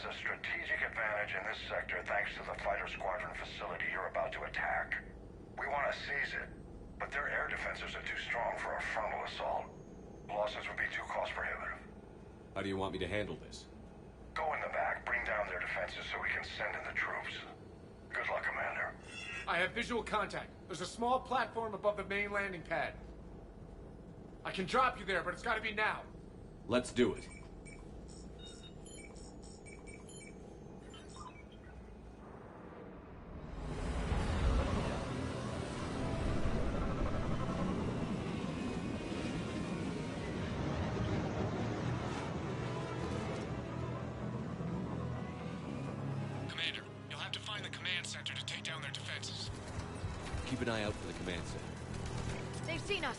has a strategic advantage in this sector thanks to the fighter squadron facility you're about to attack. We want to seize it, but their air defenses are too strong for a frontal assault. Losses would be too cost prohibitive. How do you want me to handle this? Go in the back, bring down their defenses so we can send in the troops. Good luck, Commander. I have visual contact. There's a small platform above the main landing pad. I can drop you there, but it's gotta be now. Let's do it. Commander, you'll have to find the command center to take down their defenses. Keep an eye out for the command center. They've seen us.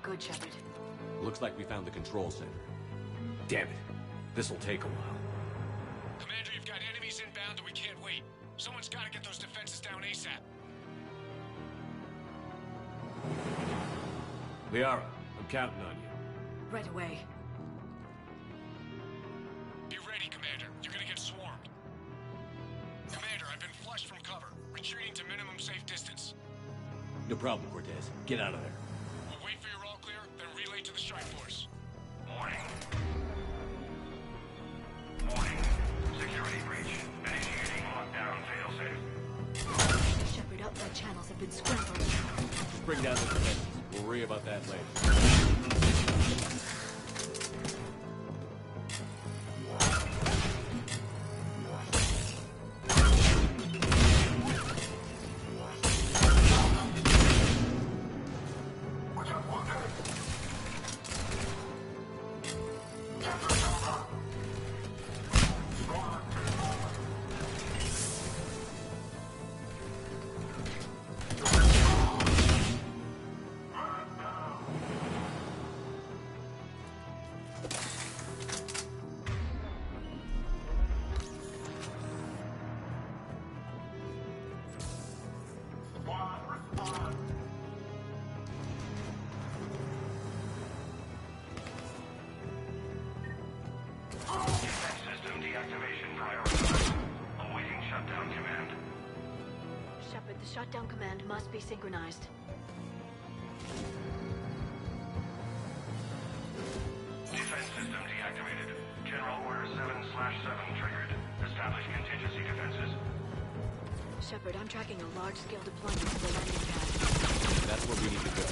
good, Shepard. Looks like we found the control center. Damn it. This'll take a while. Commander, you've got enemies inbound and we can't wait. Someone's got to get those defenses down ASAP. Liara, I'm counting on you. Right away. Be ready, Commander. You're gonna get swarmed. Commander, I've been flushed from cover. Retreating to minimum safe distance. No problem, Cortez. Get out of there. We'll wait for your all clear, then relay to the strike force. Warning. Warning. Security breach. Initiating lockdown failsafe. Shepard, outside channels have been scrambled. Just bring down the defenses. We'll worry about that later. The shutdown command must be synchronized. Defense system deactivated. General Order 7/7 triggered. Establish contingency defenses. Shepard, I'm tracking a large-scale deployment of the landing pad. That's where we need to go.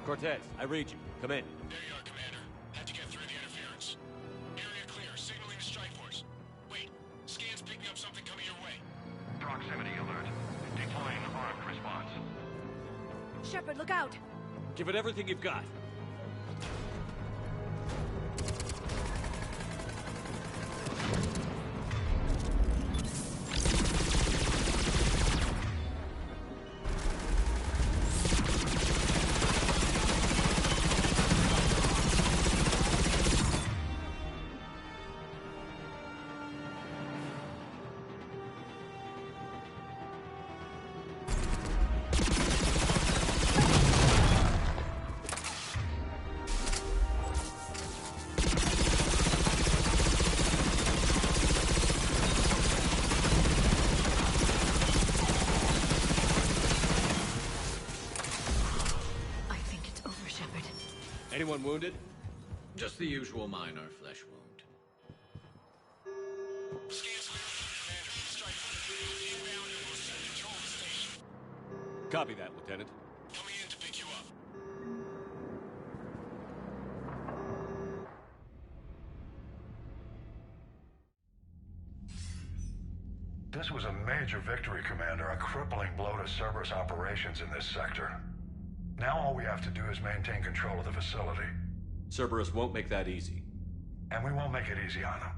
Cortez, I read you. Come in. There you are, Commander. Had to get through the interference. Area clear. Signaling the strike force. Wait. Scan's picking up something coming your way. Proximity alert. Deploying armed response. Shepard, look out! Give it everything you've got. Anyone wounded? Just the usual minor flesh wound. Scans clear, Commander. Strike force inbound and will soon control the station. Copy that, Lieutenant. Coming in to pick you up. This was a major victory, Commander. A crippling blow to Cerberus operations in this sector. Now all we have to do is maintain control of the facility. Cerberus won't make that easy. And we won't make it easy on them.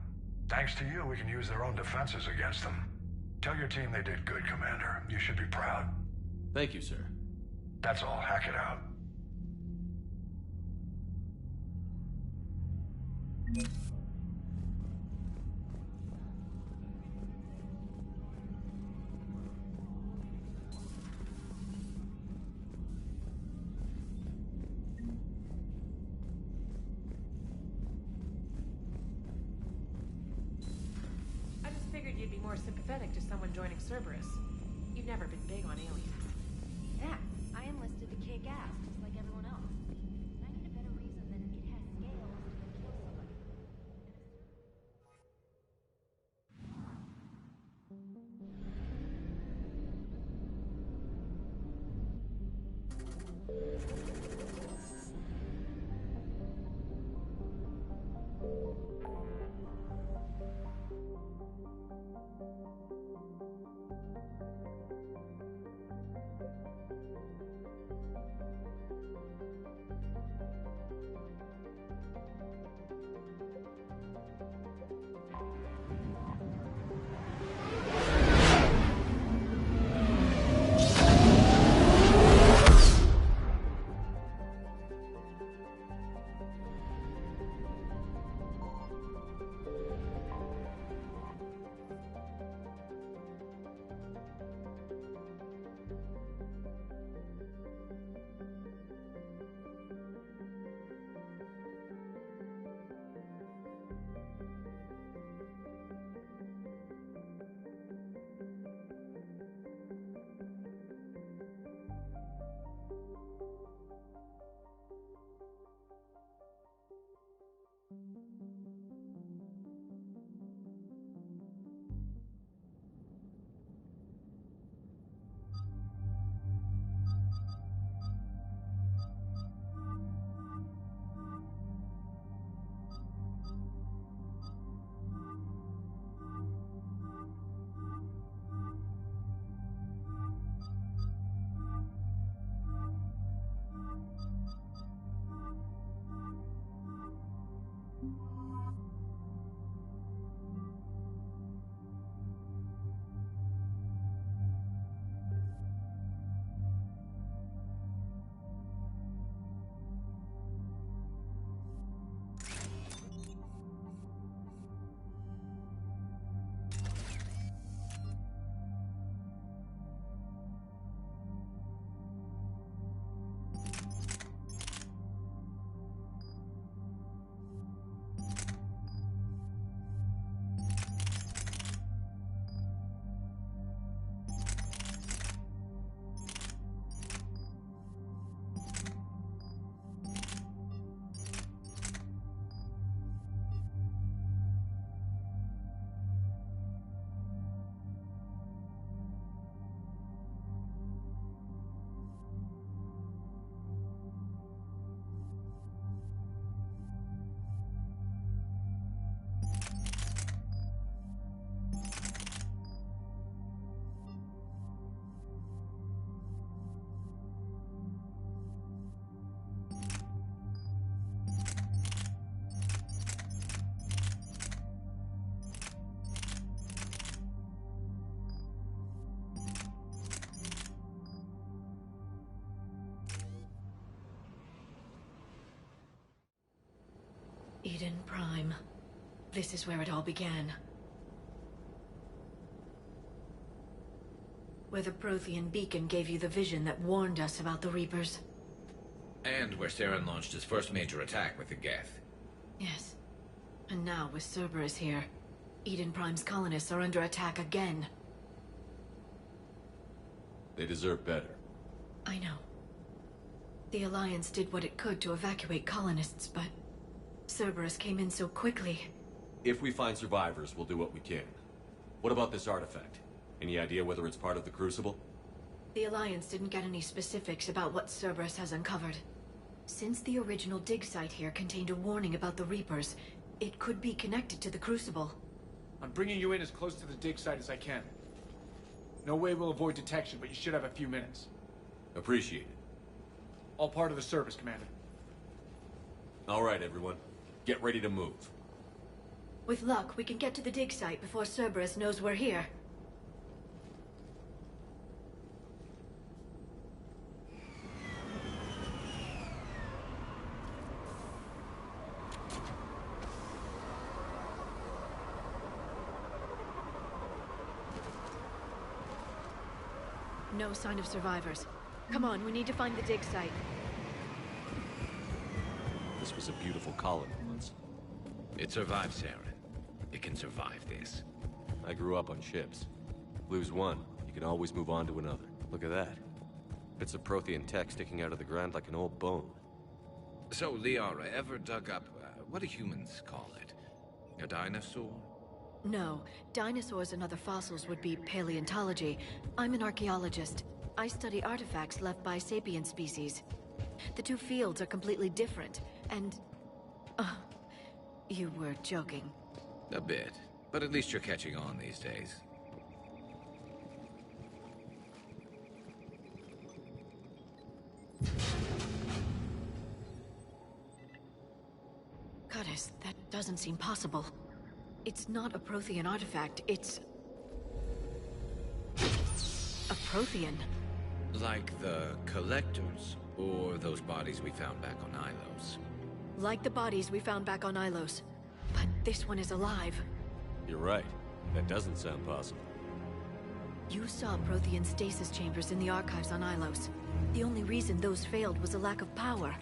Thanks to you, we can use their own defenses against them. Tell your team they did good, Commander. You should be proud. Thank you, sir. That's all. Hack it out. You'd be more sympathetic to someone joining Cerberus. You've never been big on aliens. Yeah, I enlisted to kick ass, just like everyone else. I need a better reason than it has scales to go kill somebody. Eden Prime. This is where it all began. Where the Prothean beacon gave you the vision that warned us about the Reapers. And where Saren launched his first major attack with the Geth. Yes. And now, with Cerberus here, Eden Prime's colonists are under attack again. They deserve better. I know. The Alliance did what it could to evacuate colonists, but Cerberus came in so quickly. If we find survivors, we'll do what we can. What about this artifact? Any idea whether it's part of the Crucible? The Alliance didn't get any specifics about what Cerberus has uncovered. Since the original dig site here contained a warning about the Reapers, it could be connected to the Crucible. I'm bringing you in as close to the dig site as I can. No way we'll avoid detection, but you should have a few minutes. Appreciate it. All part of the service, Commander. All right, everyone. Get ready to move. With luck, we can get to the dig site before Cerberus knows we're here. No sign of survivors. Come on, we need to find the dig site. This was a beautiful colony once. It survived, Saren. It can survive this. I grew up on ships. Lose one, you can always move on to another. Look at that. Bits of Prothean tech sticking out of the ground like an old bone. So, Liara, ever dug up, what do humans call it? A dinosaur? No, dinosaurs and other fossils would be paleontology. I'm an archaeologist. I study artifacts left by sapient species. The two fields are completely different, and... you were joking. A bit. But at least you're catching on these days. Goddess, that doesn't seem possible. It's not a Prothean artifact, it's... a Prothean. Like the Collectors, or those bodies we found back on Ilos. Like the bodies we found back on Ilos. But this one is alive. You're right. That doesn't sound possible. You saw Prothean stasis chambers in the archives on Ilos. The only reason those failed was a lack of power.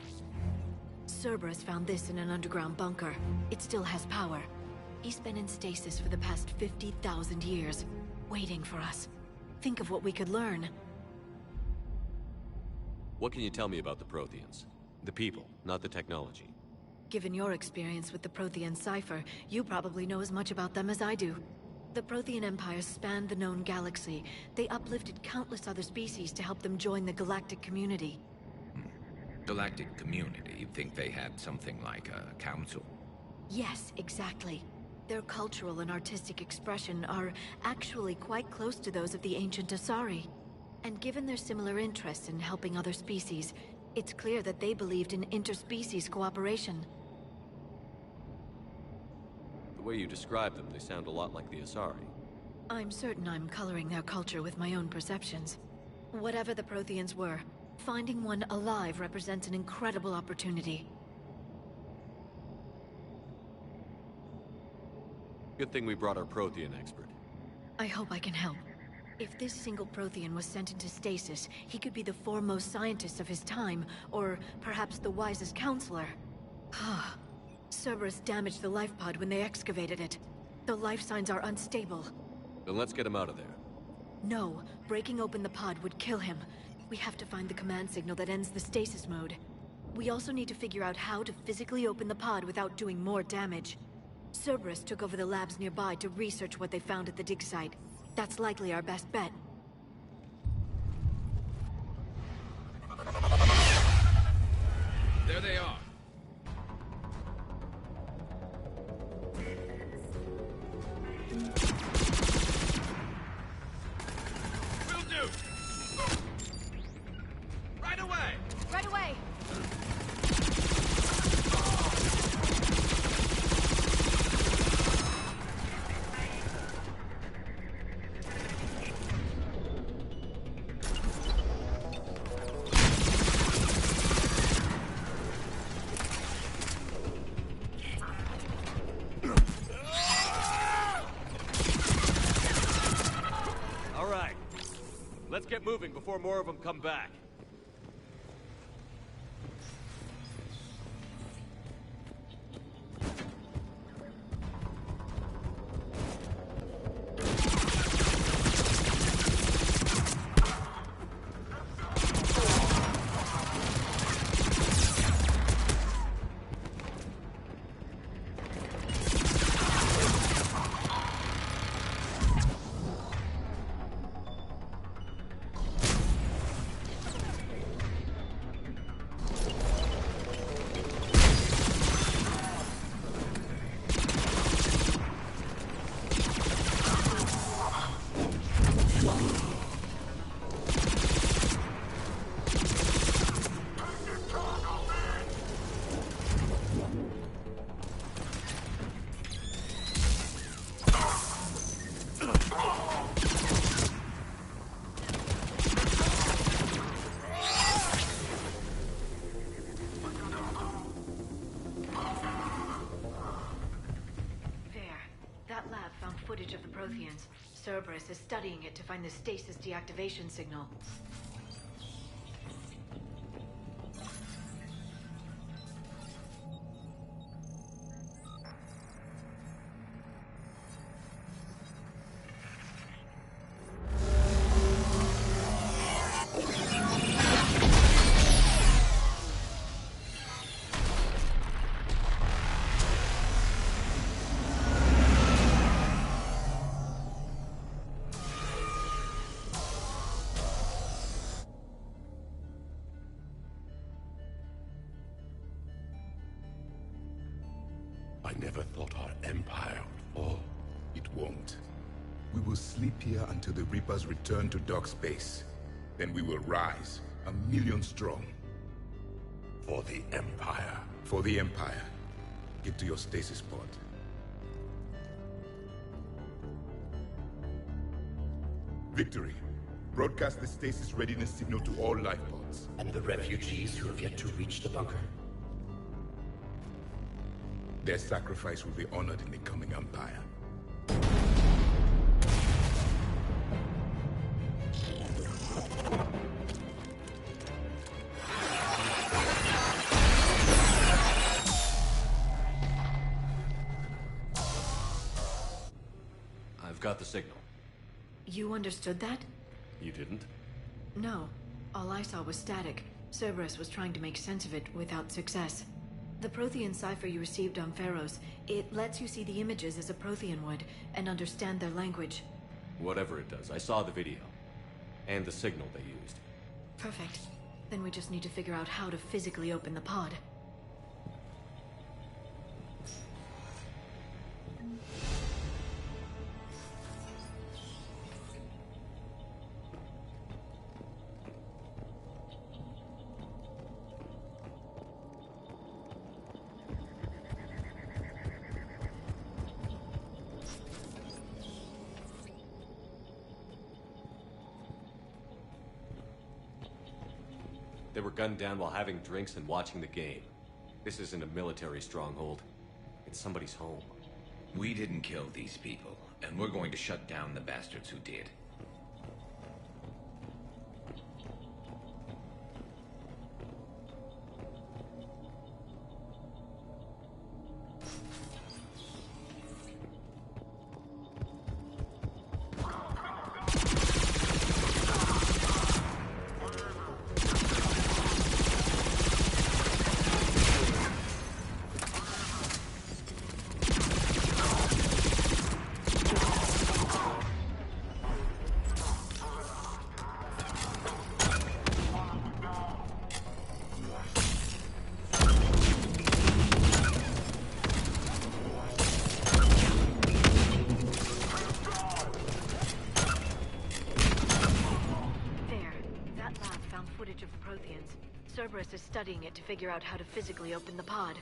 Cerberus found this in an underground bunker. It still has power. He's been in stasis for the past 50,000 years, waiting for us. Think of what we could learn. What can you tell me about the Protheans? The people, not the technology. Given your experience with the Prothean cipher, you probably know as much about them as I do. The Prothean Empire spanned the known galaxy. They uplifted countless other species to help them join the galactic community. Galactic community? You'd think they had something like a council? Yes, exactly. Their cultural and artistic expression are actually quite close to those of the ancient Asari. And given their similar interests in helping other species, it's clear that they believed in interspecies cooperation. The way you describe them, they sound a lot like the Asari. I'm certain I'm coloring their culture with my own perceptions. Whatever the Protheans were, finding one alive represents an incredible opportunity. Good thing we brought our Prothean expert. I hope I can help. If this single Prothean was sent into stasis, he could be the foremost scientist of his time, or perhaps the wisest counselor. Cerberus damaged the life pod when they excavated it. The life signs are unstable. Then let's get him out of there. No, breaking open the pod would kill him. We have to find the command signal that ends the stasis mode. We also need to figure out how to physically open the pod without doing more damage. Cerberus took over the labs nearby to research what they found at the dig site. That's likely our best bet. There they are. Will do. Right away. Right away! right. Let's get moving before more of them come back. Footage of the Protheans. Cerberus is studying it to find the stasis deactivation signal. I never thought our empire would fall. It won't. We will sleep here until the Reapers return to dark space. Then we will rise, 1,000,000 strong. For the Empire. For the Empire. Get to your stasis pod. Victory. Broadcast the stasis readiness signal to all life pods. And the refugees who have yet to reach the bunker. Their sacrifice will be honored in the coming Empire. I've got the signal. You understood that? You didn't? No. All I saw was static. Cerberus was trying to make sense of it without success. The Prothean cipher you received on Pharaohs, it lets you see the images as a Prothean would, and understand their language. Whatever it does, I saw the video. And the signal they used. Perfect. Then we just need to figure out how to physically open the pod. They were gunned down while having drinks and watching the game. This isn't a military stronghold. It's somebody's home. We didn't kill these people, and we're going to shut down the bastards who did. Cerberus is studying it to figure out how to physically open the pod.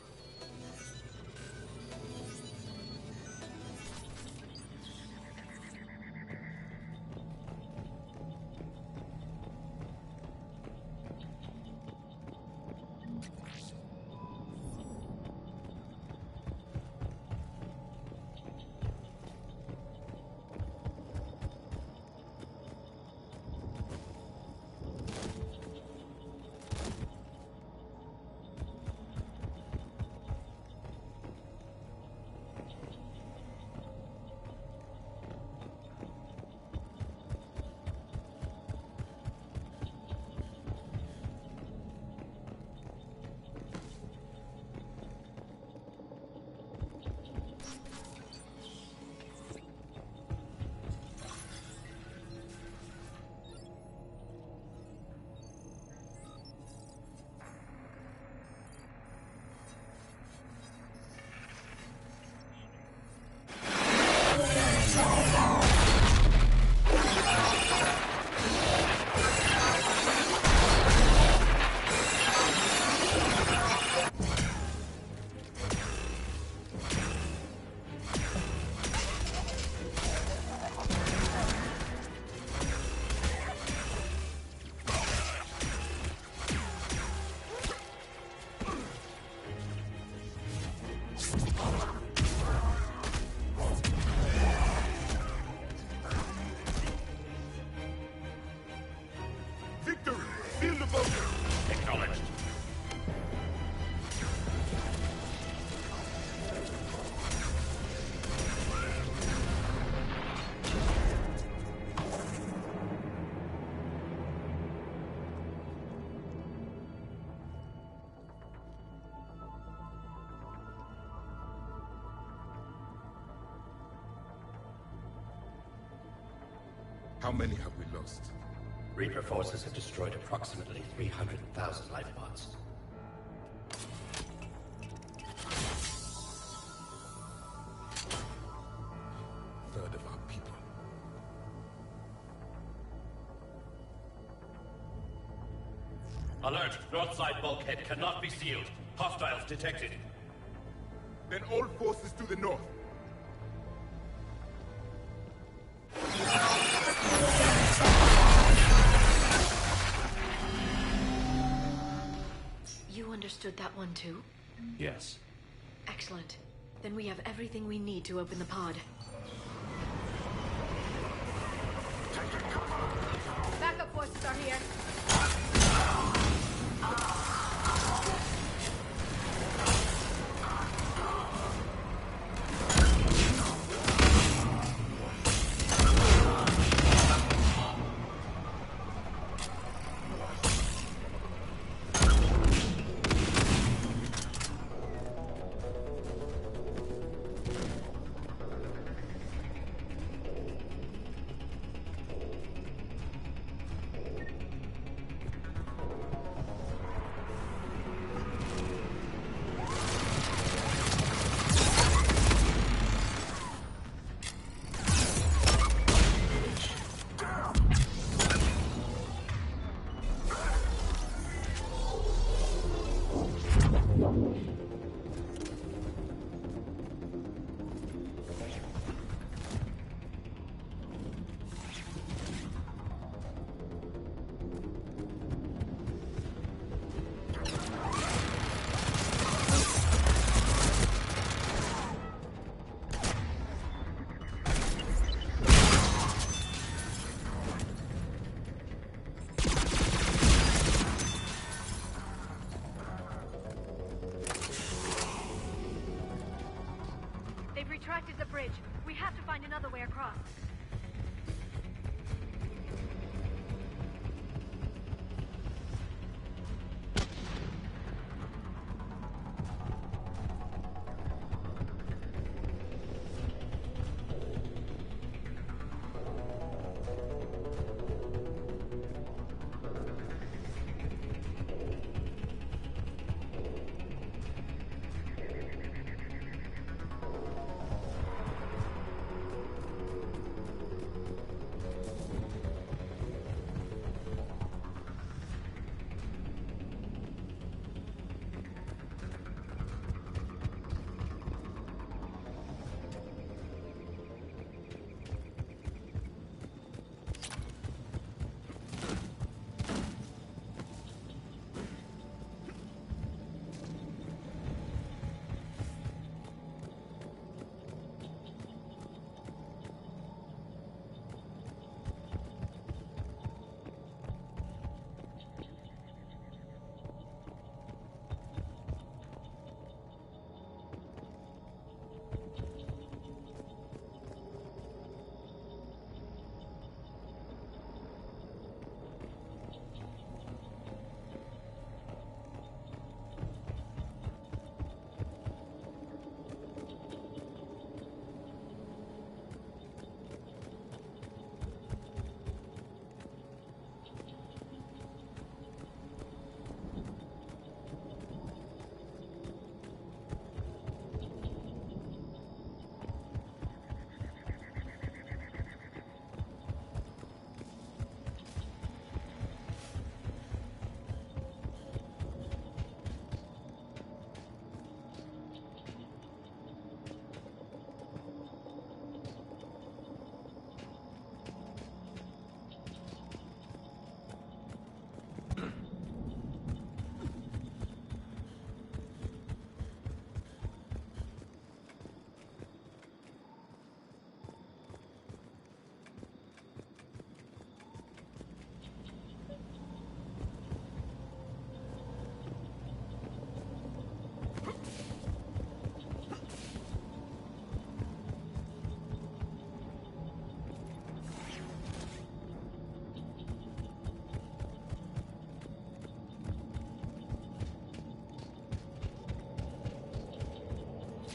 How many have we lost? Reaper forces have destroyed approximately 300,000 life pods. Third of our people. Alert! North side bulkhead cannot be sealed. Hostiles detected. Then all forces to the north. You understood that one too? Yes. Excellent. Then we have everything we need to open the pod. Backup forces are here. Retracted the bridge. We have to find another way across.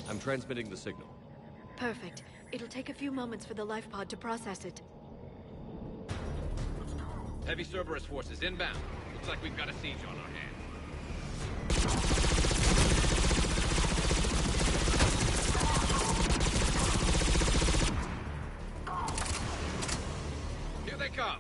I'm transmitting the signal. Perfect. It'll take a few moments for the life pod to process it. Heavy Cerberus forces inbound. Looks like we've got a siege on our hands. Here they come.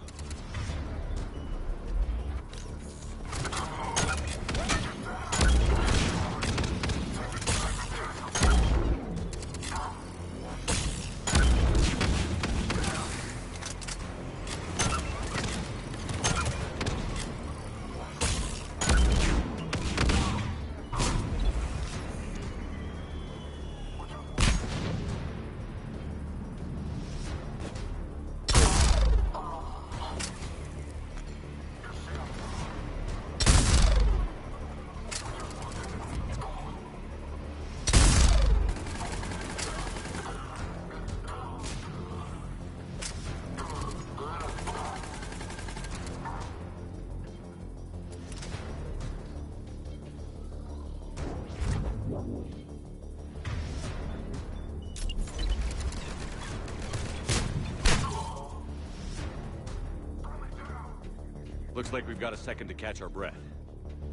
Looks like we've got a second to catch our breath.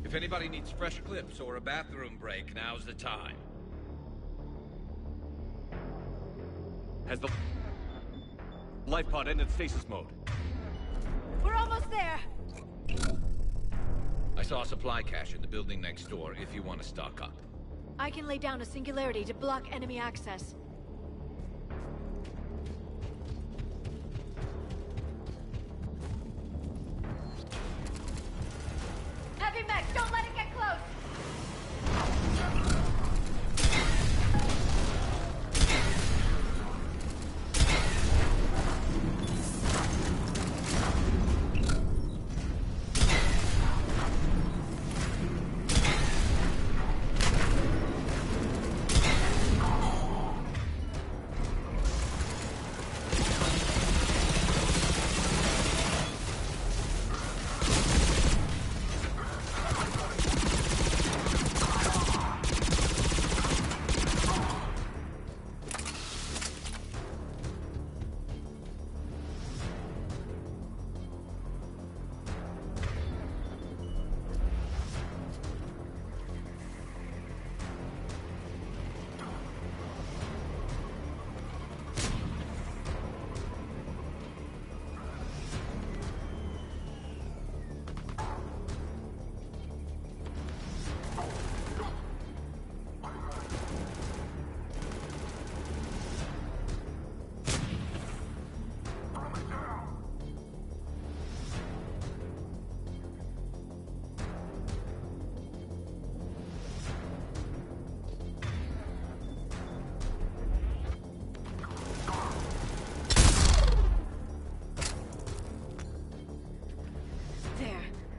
If anybody needs fresh clips or a bathroom break, now's the time. Has the life pod entered stasis mode? We're almost there! I saw a supply cache in the building next door if you want to stock up. I can lay down a singularity to block enemy access. Heavy mech, don't let it get close!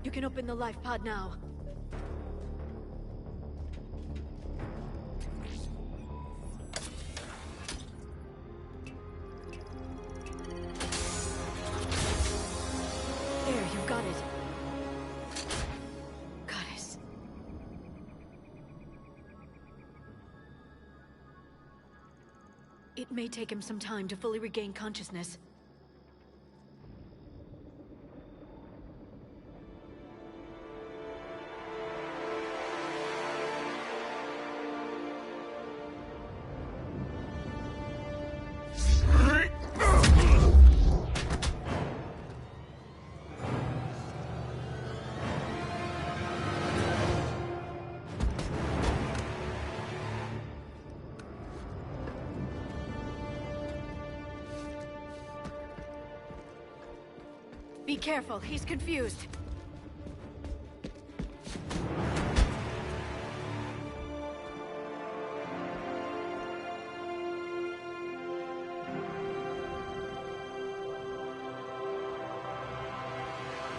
You can open the life pod now. There, you've got it. Goddess. It may take him some time to fully regain consciousness. Be careful, he's confused.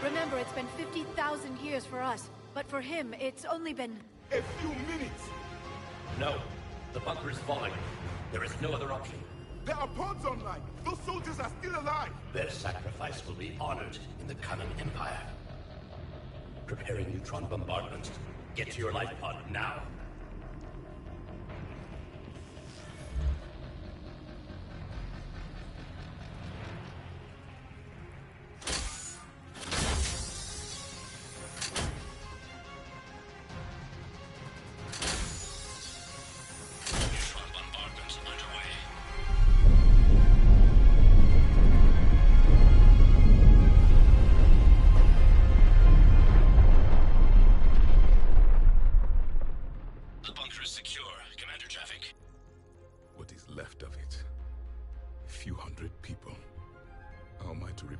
Remember, it's been 50,000 years for us, but for him, it's only been... A few minutes! No. The bunker is falling. There is no other option. There are pods online! Those soldiers are still alive! Their sacrifice will be honored in the coming Empire. Preparing neutron bombardment. Get to your life pod now.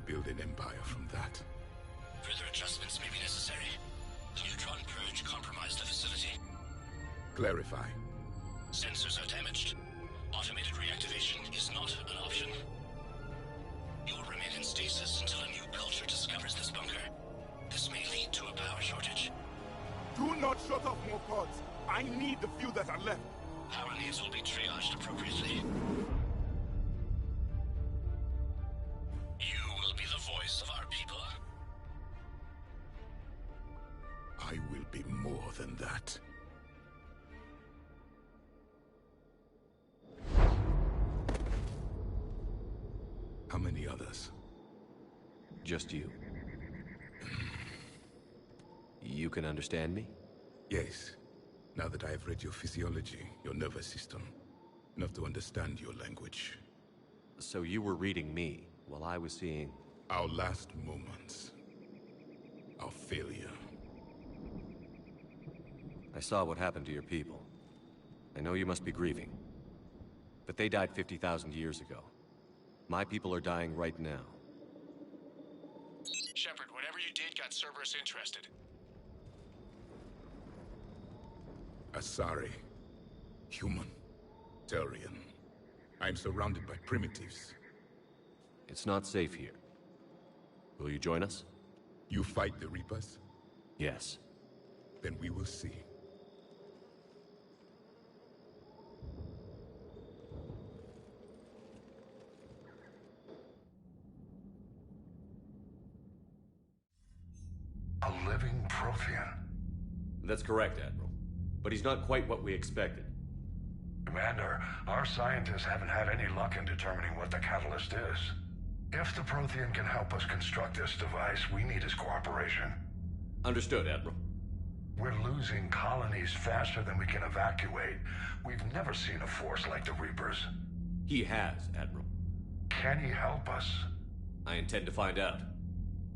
build an empire from that. Further adjustments may be necessary. The neutron purge compromised the facility. Clarify. Sensors are damaged. Automated reactivation is not an option. You will remain in stasis until a new culture discovers this bunker. This may lead to a power shortage. Do not shut off more pods. I need the few that are left. Power needs will be triaged appropriately. You will be the voice of our people. I will be more than that. How many others? Just you. You can understand me? Yes. Now that I have read your physiology, your nervous system, enough to understand your language. So you were reading me, while I was seeing... Our last moments. Our failure. I saw what happened to your people. I know you must be grieving. But they died 50,000 years ago. My people are dying right now. Shepard, whatever you did got Cerberus interested. Asari. Human. Turian. I'm surrounded by primitives. It's not safe here. Will you join us? You fight the Reapers? Yes. Then we will see. A living Prothean. That's correct, Admiral. But he's not quite what we expected. Commander, our scientists haven't had any luck in determining what the catalyst is. If the Prothean can help us construct this device, we need his cooperation. Understood, Admiral. We're losing colonies faster than we can evacuate. We've never seen a force like the Reapers. He has, Admiral. Can he help us? I intend to find out.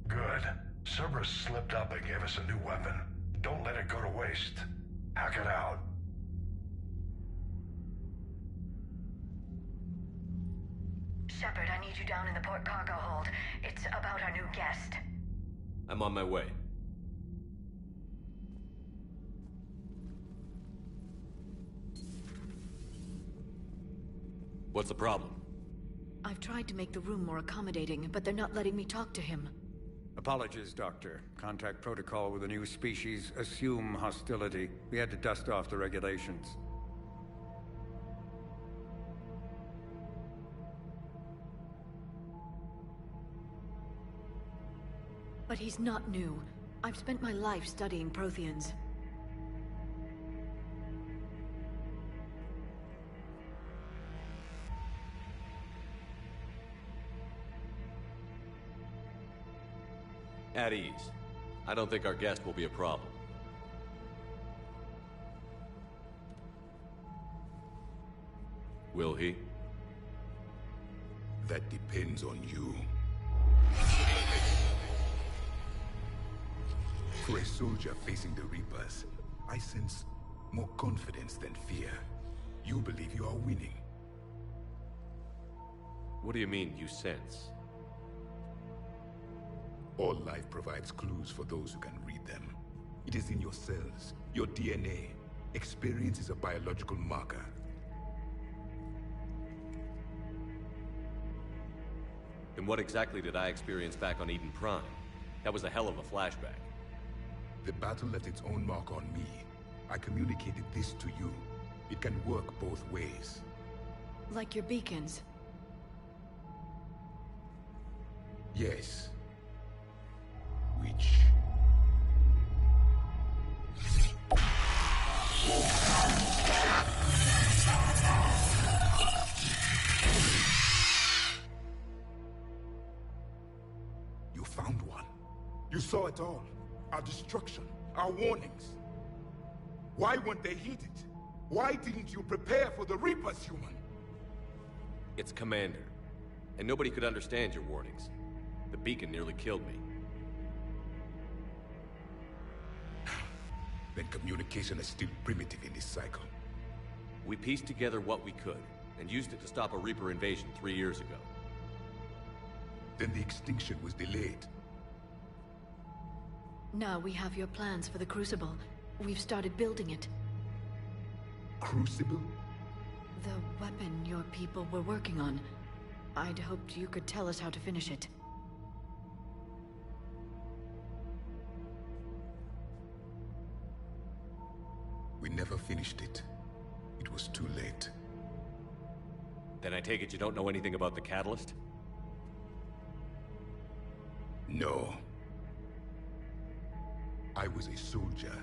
Good. Cerberus slipped up and gave us a new weapon. Don't let it go to waste. Hack it out. Shepard, I need you down in the port cargo hold. It's about our new guest. I'm on my way. What's the problem? I've tried to make the room more accommodating, but they're not letting me talk to him. Apologies, Doctor. Contact protocol with a new species. Assume hostility. We had to dust off the regulations. But he's not new. I've spent my life studying Protheans. At ease. I don't think our guest will be a problem. Will he? That depends on you. For a soldier facing the Reapers, I sense more confidence than fear. You believe you are winning. What do you mean, you sense? All life provides clues for those who can read them. It is in your cells, your DNA. Experience is a biological marker. Then what exactly did I experience back on Eden Prime? That was a hell of a flashback. The battle left its own mark on me. I communicated this to you. It can work both ways. Like your beacons. Yes. Which... You found one. You saw it all. Our destruction, our warnings. Why weren't they heeded? Why didn't you prepare for the Reapers, human? It's Commander. And nobody could understand your warnings. The beacon nearly killed me. Then communication is still primitive in this cycle. We pieced together what we could, and used it to stop a Reaper invasion 3 years ago. Then the extinction was delayed. Now we have your plans for the Crucible. We've started building it. Crucible? The weapon your people were working on. I'd hoped you could tell us how to finish it. We never finished it. It was too late. Then I take it you don't know anything about the catalyst? No. I was a soldier,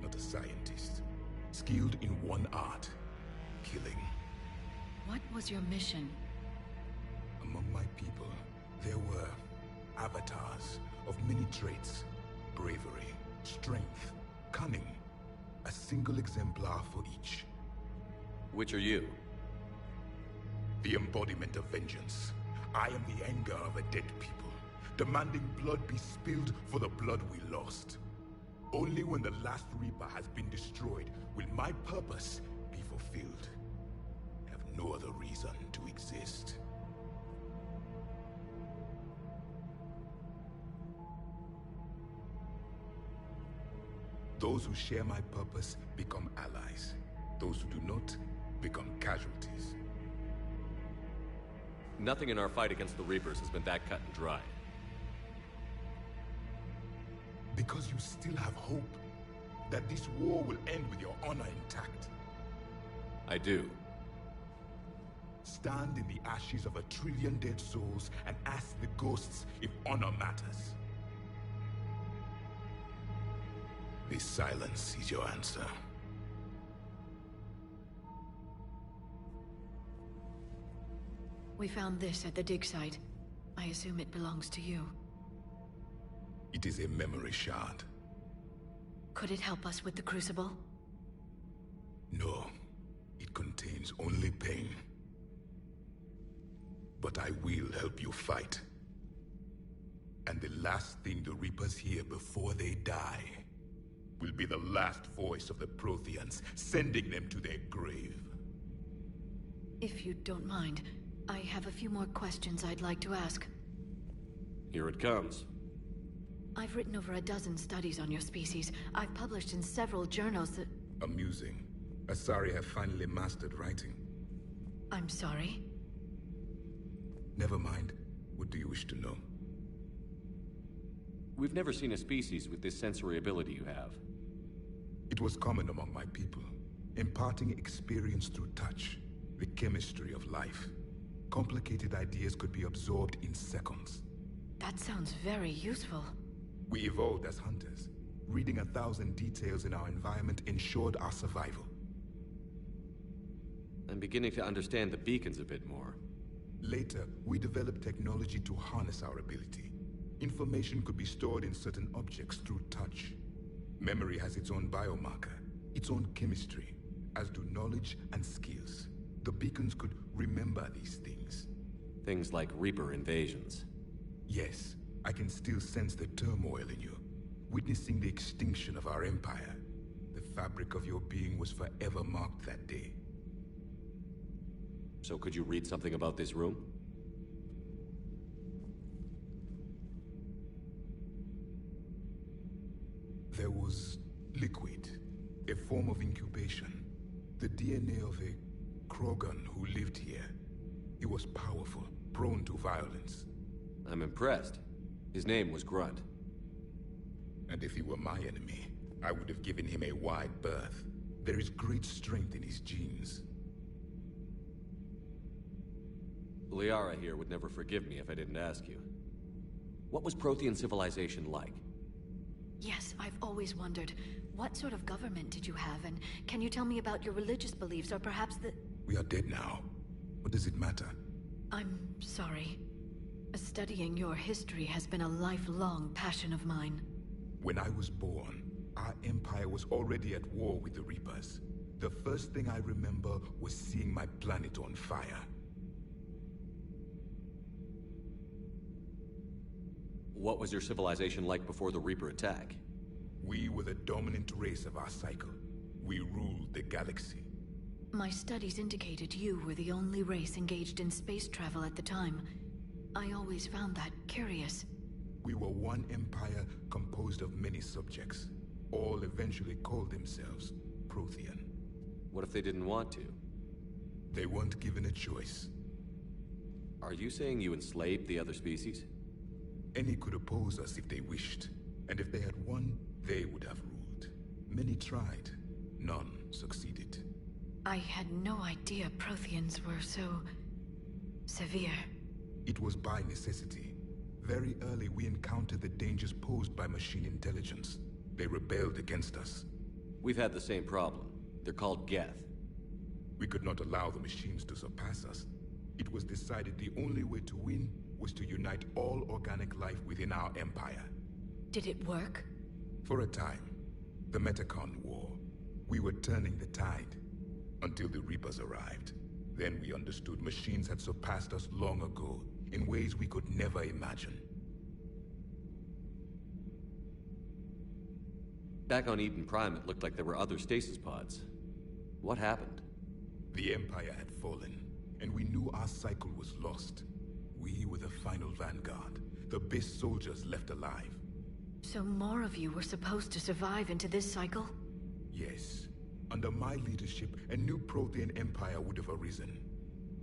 not a scientist. Skilled in one art, killing. What was your mission? Among my people, there were avatars of many traits. Bravery, strength, cunning. A single exemplar for each. Which are you? The embodiment of vengeance. I am the anger of a dead people, demanding blood be spilled for the blood we lost. Only when the last Reaper has been destroyed will my purpose be fulfilled. I have no other reason to exist. Those who share my purpose become allies. Those who do not become casualties. Nothing in our fight against the Reapers has been that cut and dry. Because you still have hope that this war will end with your honor intact. I do. Stand in the ashes of 1 trillion dead souls and ask the ghosts if honor matters. This silence is your answer. We found this at the dig site. I assume it belongs to you. It is a memory shard. Could it help us with the Crucible? No. It contains only pain. But I will help you fight. And the last thing the Reapers hear before they die will be the last voice of the Protheans, sending them to their grave. If you don't mind, I have a few more questions I'd like to ask. Here it comes. I've written over a dozen studies on your species. I've published in several journals that... Amusing. Asari have finally mastered writing. I'm sorry? Never mind. What do you wish to know? We've never seen a species with this sensory ability you have. It was common among my people, imparting experience through touch, the chemistry of life. Complicated ideas could be absorbed in seconds. That sounds very useful. We evolved as hunters. Reading 1,000 details in our environment ensured our survival. I'm beginning to understand the beacons a bit more. Later, we developed technology to harness our ability. Information could be stored in certain objects through touch. Memory has its own biomarker, its own chemistry, as do knowledge and skills. The beacons could remember these things. Things like Reaper invasions. Yes, I can still sense the turmoil in you. Witnessing the extinction of our empire. The fabric of your being was forever marked that day. So could you read something about this room? There was liquid, a form of incubation. The DNA of a Krogan who lived here. He was powerful, prone to violence. I'm impressed. His name was Grunt. And if he were my enemy, I would have given him a wide berth. There is great strength in his genes. Liara here would never forgive me if I didn't ask you. What was Prothean civilization like? Yes, I've always wondered. What sort of government did you have, and can you tell me about your religious beliefs, or perhaps the... We are dead now. What does it matter? I'm sorry. Studying your history has been a lifelong passion of mine. When I was born, our empire was already at war with the Reapers. The first thing I remember was seeing my planet on fire. What was your civilization like before the Reaper attack? We were the dominant race of our cycle. We ruled the galaxy. My studies indicated you were the only race engaged in space travel at the time. I always found that curious. We were one empire composed of many subjects. All eventually called themselves Prothean. What if they didn't want to? They weren't given a choice. Are you saying you enslaved the other species? Any could oppose us if they wished. And if they had won, they would have ruled. Many tried. None succeeded. I had no idea Protheans were so... severe. It was by necessity. Very early we encountered the dangers posed by machine intelligence. They rebelled against us. We've had the same problem. They're called Geth. We could not allow the machines to surpass us. It was decided the only way to win was to unite all organic life within our empire. Did it work? For a time. The Metacon War. We were turning the tide. Until the Reapers arrived. Then we understood machines had surpassed us long ago, in ways we could never imagine. Back on Eden Prime, it looked like there were other stasis pods. What happened? The Empire had fallen, and we knew our cycle was lost. We were the final vanguard, the best soldiers left alive. So more of you were supposed to survive into this cycle? Yes. Under my leadership, a new Prothean empire would have arisen.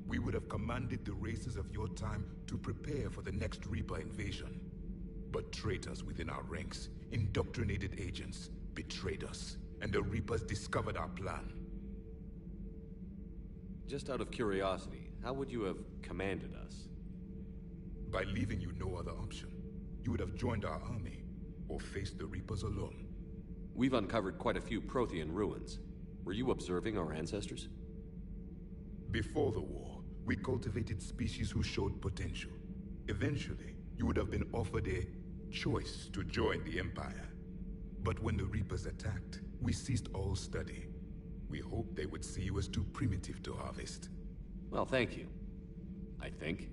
We would have commanded the races of your time to prepare for the next Reaper invasion. But traitors within our ranks, indoctrinated agents, betrayed us, and the Reapers discovered our plan. Just out of curiosity, how would you have commanded us? By leaving you no other option. You would have joined our army, or faced the Reapers alone. We've uncovered quite a few Prothean ruins. Were you observing our ancestors? Before the war, we cultivated species who showed potential. Eventually, you would have been offered a choice to join the Empire. But when the Reapers attacked, we ceased all study. We hoped they would see you as too primitive to harvest. Well, thank you. I think.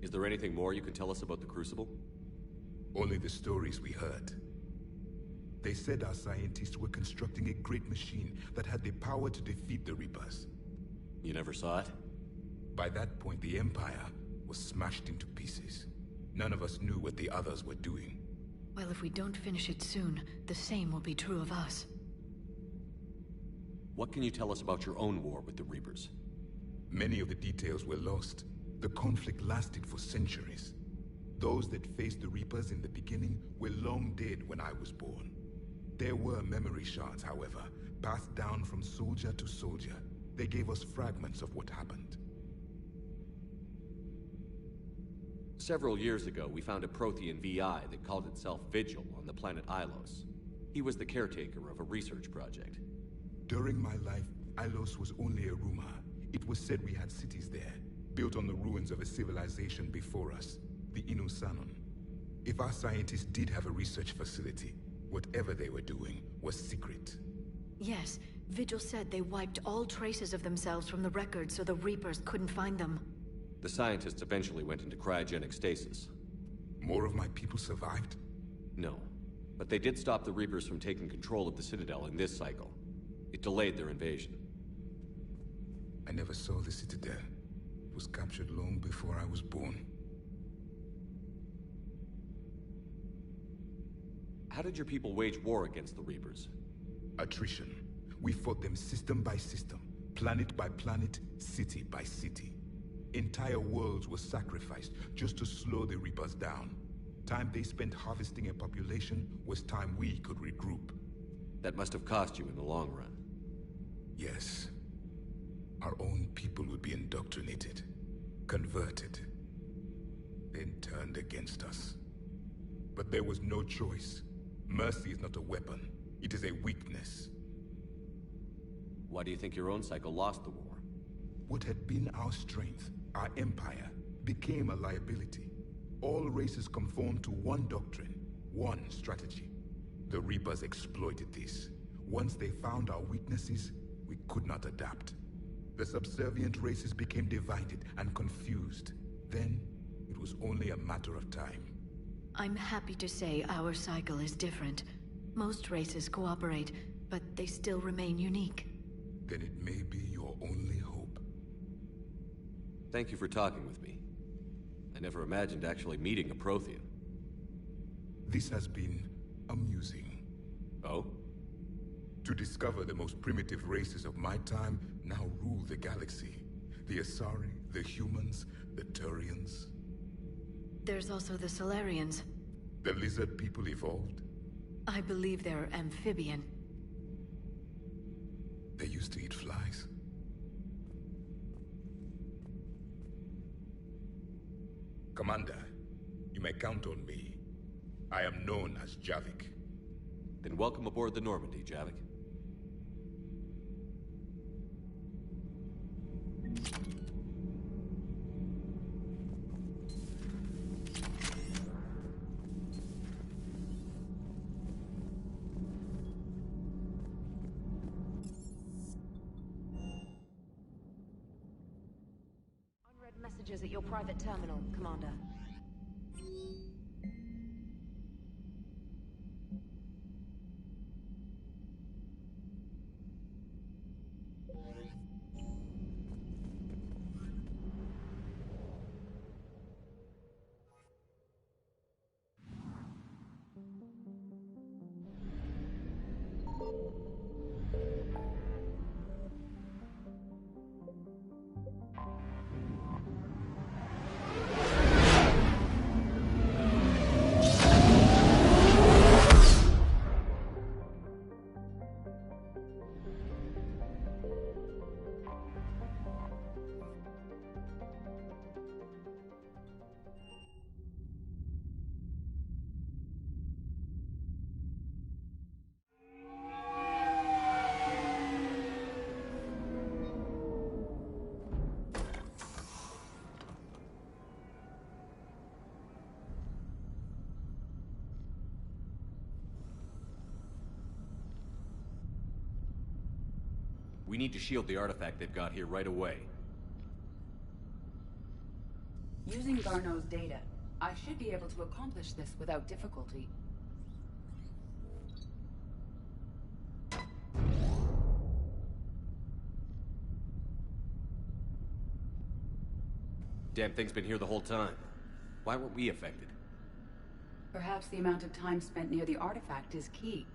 Is there anything more you can tell us about the Crucible? Only the stories we heard. They said our scientists were constructing a great machine that had the power to defeat the Reapers. You never saw it? By that point, the Empire was smashed into pieces. None of us knew what the others were doing. Well, if we don't finish it soon, the same will be true of us. What can you tell us about your own war with the Reapers? Many of the details were lost. The conflict lasted for centuries. Those that faced the Reapers in the beginning were long dead when I was born. There were memory shards, however, passed down from soldier to soldier. They gave us fragments of what happened. Several years ago, we found a Prothean VI that called itself Vigil on the planet Ilos. He was the caretaker of a research project. During my life, Ilos was only a rumor. It was said we had cities there, built on the ruins of a civilization before us, the Inusanon. If our scientists did have a research facility, whatever they were doing was secret. Yes, Vigil said they wiped all traces of themselves from the records so the Reapers couldn't find them. The scientists eventually went into cryogenic stasis. More of my people survived? No, but they did stop the Reapers from taking control of the Citadel in this cycle. It delayed their invasion. I never saw the Citadel. It was captured long before I was born. How did your people wage war against the Reapers? Attrition. We fought them system by system, planet by planet, city by city. Entire worlds were sacrificed just to slow the Reapers down. Time they spent harvesting a population was time we could regroup. That must have cost you in the long run. Yes. Our own people would be indoctrinated, converted, then turned against us. But there was no choice. Mercy is not a weapon. It is a weakness. Why do you think your own cycle lost the war? What had been our strength, our empire, became a liability. All races conformed to one doctrine, one strategy. The Reapers exploited this. Once they found our weaknesses, we could not adapt. The subservient races became divided and confused. Then, it was only a matter of time. I'm happy to say our cycle is different. Most races cooperate, but they still remain unique. Then it may be your only hope. Thank you for talking with me. I never imagined actually meeting a Prothean. This has been amusing. Oh? To discover the most primitive races of my time now rule the galaxy. The Asari, the humans, the Turians. There's also the Solarians. The lizard people evolved. I believe they're amphibian. They used to eat flies. Commander, you may count on me. I am known as Javik. Then welcome aboard the Normandy, Javik. Unread messages at your private terminal, Commander. We need to shield the artifact they've got here right away. Using Garneau's data, I should be able to accomplish this without difficulty. Damn thing's been here the whole time. Why weren't we affected? Perhaps the amount of time spent near the artifact is key.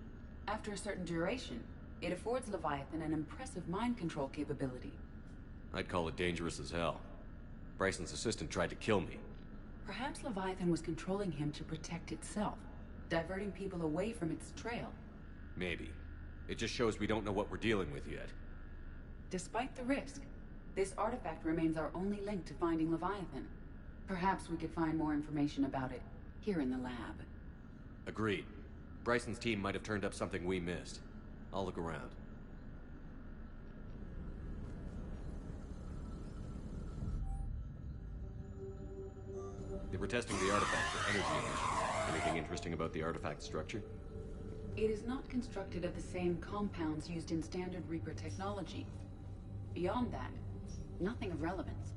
After a certain duration, it affords Leviathan an impressive mind control capability. I'd call it dangerous as hell. Bryson's assistant tried to kill me. Perhaps Leviathan was controlling him to protect itself, diverting people away from its trail. Maybe. It just shows we don't know what we're dealing with yet. Despite the risk, this artifact remains our only link to finding Leviathan. Perhaps we could find more information about it here in the lab. Agreed. Bryson's team might have turned up something we missed. I'll look around. They were testing the artifact for energy emissions. Anything interesting about the artifact structure? It is not constructed of the same compounds used in standard Reaper technology. Beyond that, nothing of relevance.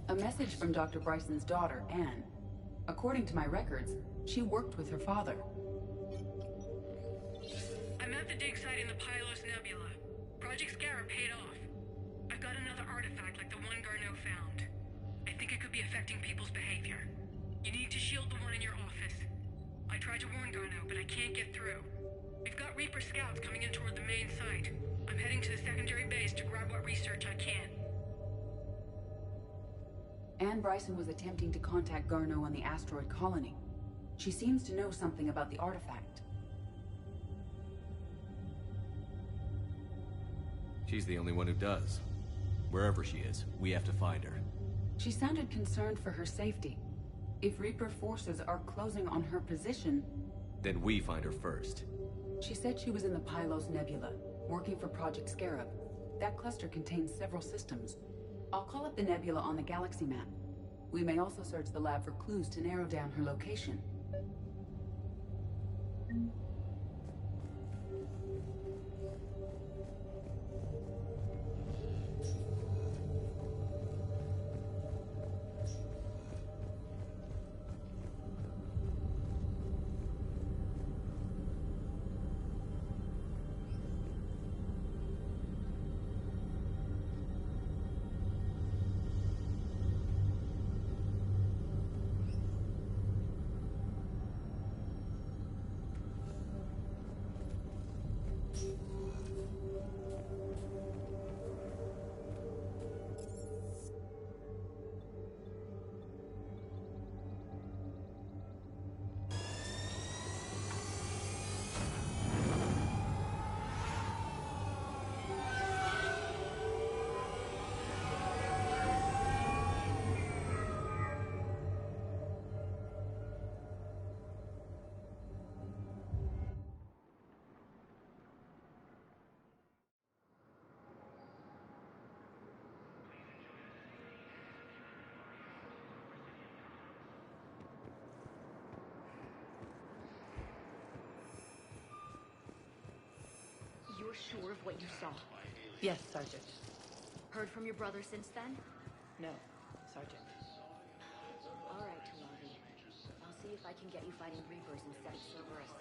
A message from Dr. Bryson's daughter, Anne. According to my records, she worked with her father. I'm at the dig site in the Pylos Nebula. Project Scarab paid off. I've got another artifact like the one Garneau found. I think it could be affecting people's behavior. You need to shield the one in your office. I tried to warn Garneau, but I can't get through. We've got Reaper scouts coming in toward the main site. I'm heading to the secondary base to grab what research I can. Anne Bryson was attempting to contact Garneau on the asteroid colony. She seems to know something about the artifact. She's the only one who does. Wherever she is, we have to find her. She sounded concerned for her safety. If Reaper forces are closing on her position... Then we find her first. She said she was in the Pylos Nebula, working for Project Scarab. That cluster contains several systems. I'll call up the nebula on the galaxy map. We may also search the lab for clues to narrow down her location. You're sure of what you saw? Yes, Sergeant. Heard from your brother since then? No, Sergeant. All right, Tulagi. I'll see if I can get you fighting Reapers instead of Cerberus.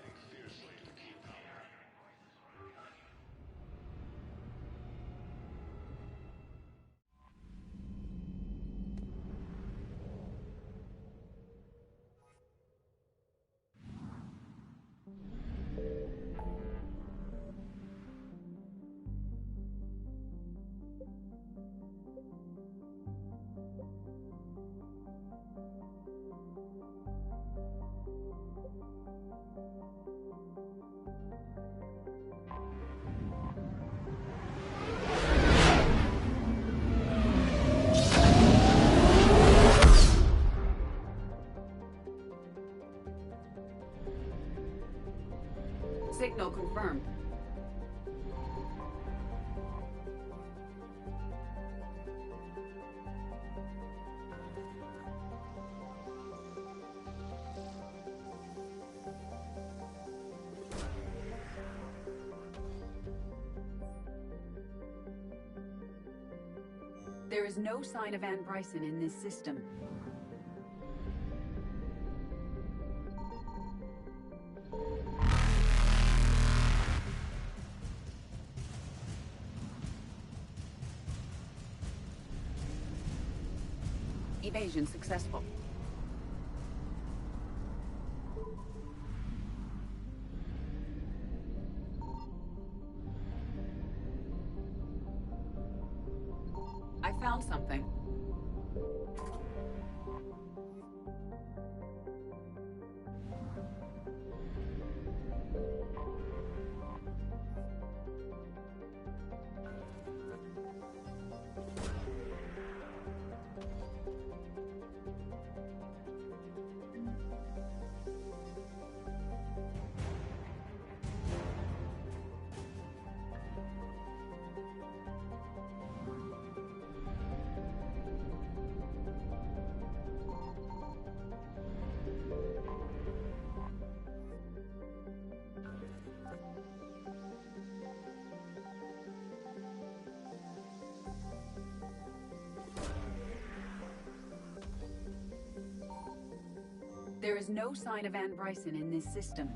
Signal confirmed. There is no sign of Ann Bryson in this system. Evasion successful. I found something. There is no sign of Ann Bryson in this system.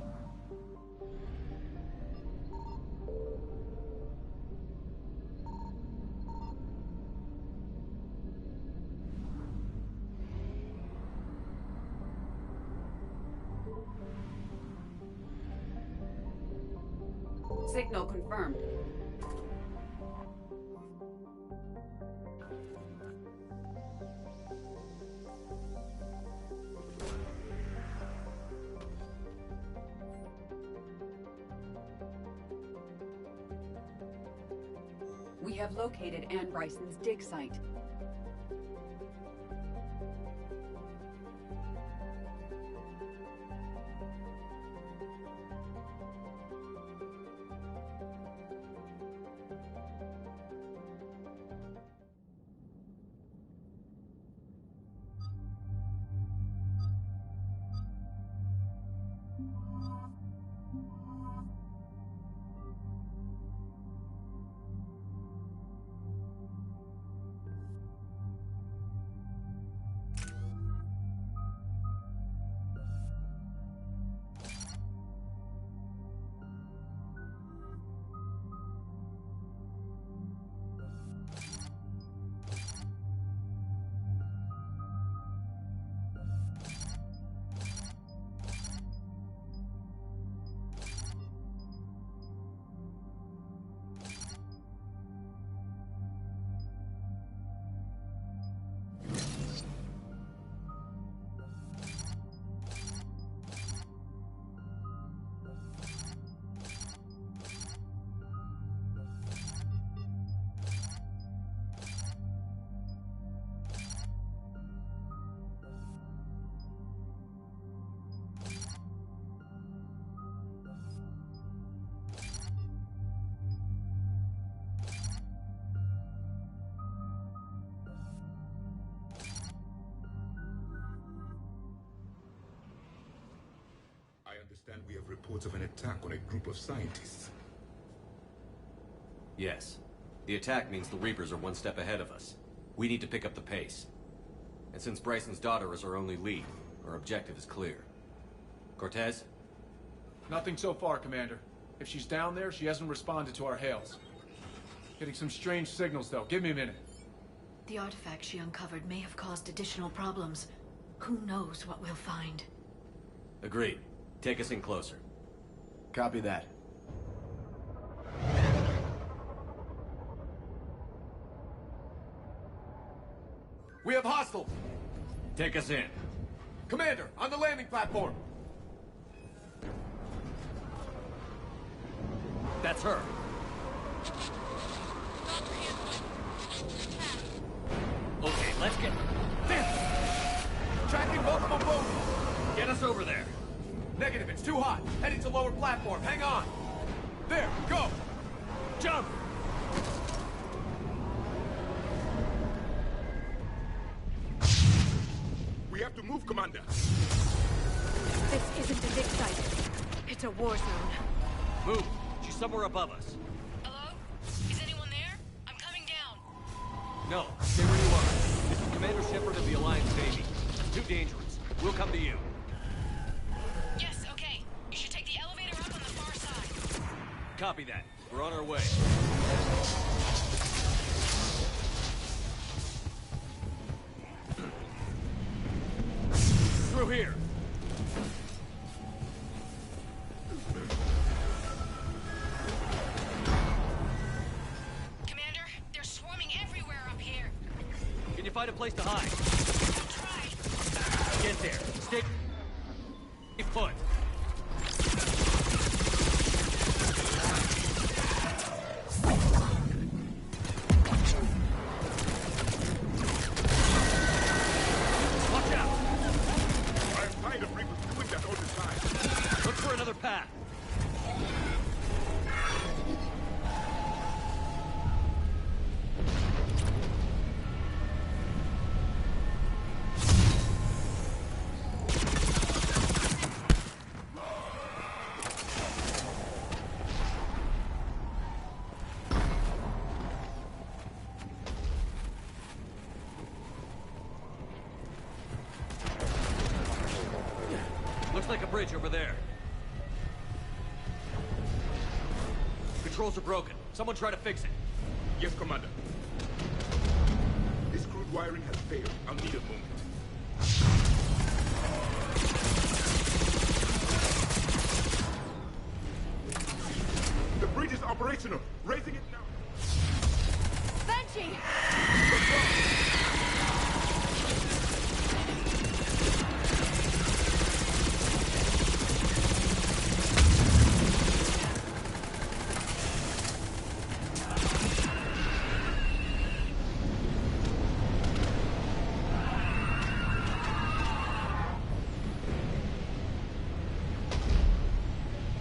Signal confirmed. We have located Ann Bryson's dig site. understand we have reports of an attack on a group of scientists. Yes. The attack means the Reapers are one step ahead of us. We need to pick up the pace. And since Bryson's daughter is our only lead, our objective is clear. Cortez? Nothing so far, Commander. If she's down there, she hasn't responded to our hails. Getting some strange signals, though. Give me a minute. The artifact she uncovered may have caused additional problems. Who knows what we'll find? Agreed. Take us in closer. Copy that. We have hostiles! Take us in. Commander, on the landing platform! That's her. Okay, let's get... Damn! Tracking multiple boats! Get us over there. Negative, it's too hot. Heading to lower platform. Hang on. There, go! Jump! We have to move, Commander. This isn't a dig site. It's a war zone. Move. She's somewhere above us. Hello? Is anyone there? I'm coming down. No, stay where you are. This is Commander Shepard of the Alliance Navy. Too dangerous. We'll come to you. Yes, okay. You should take the elevator up on the far side. Copy that. We're on our way. Through here. Commander, they're swarming everywhere up here. Can you find a place to hide? I'll try. Get there. Stay put. Watch out! I'm tired of Reapers doing that all the time. Look for another path. Looks like a bridge over there. Controls are broken. Someone try to fix it. Yes, Commander. This crude wiring has failed. I'll need a moment. The bridge is operational. Raising it now. Banshee!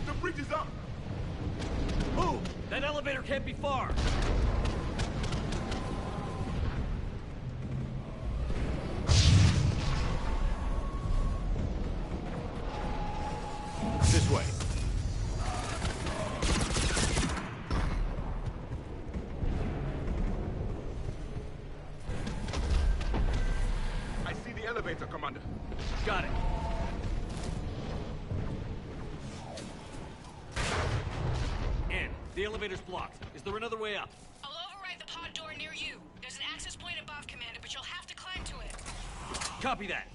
The bridge is up. Move! That elevator can't be far. This way. I see the elevator, Commander. Got it. In. The elevator's blocked. Is there another way up? I'll override the pod door near you. There's an access point above, Commander, but you'll have to climb to it. Copy that.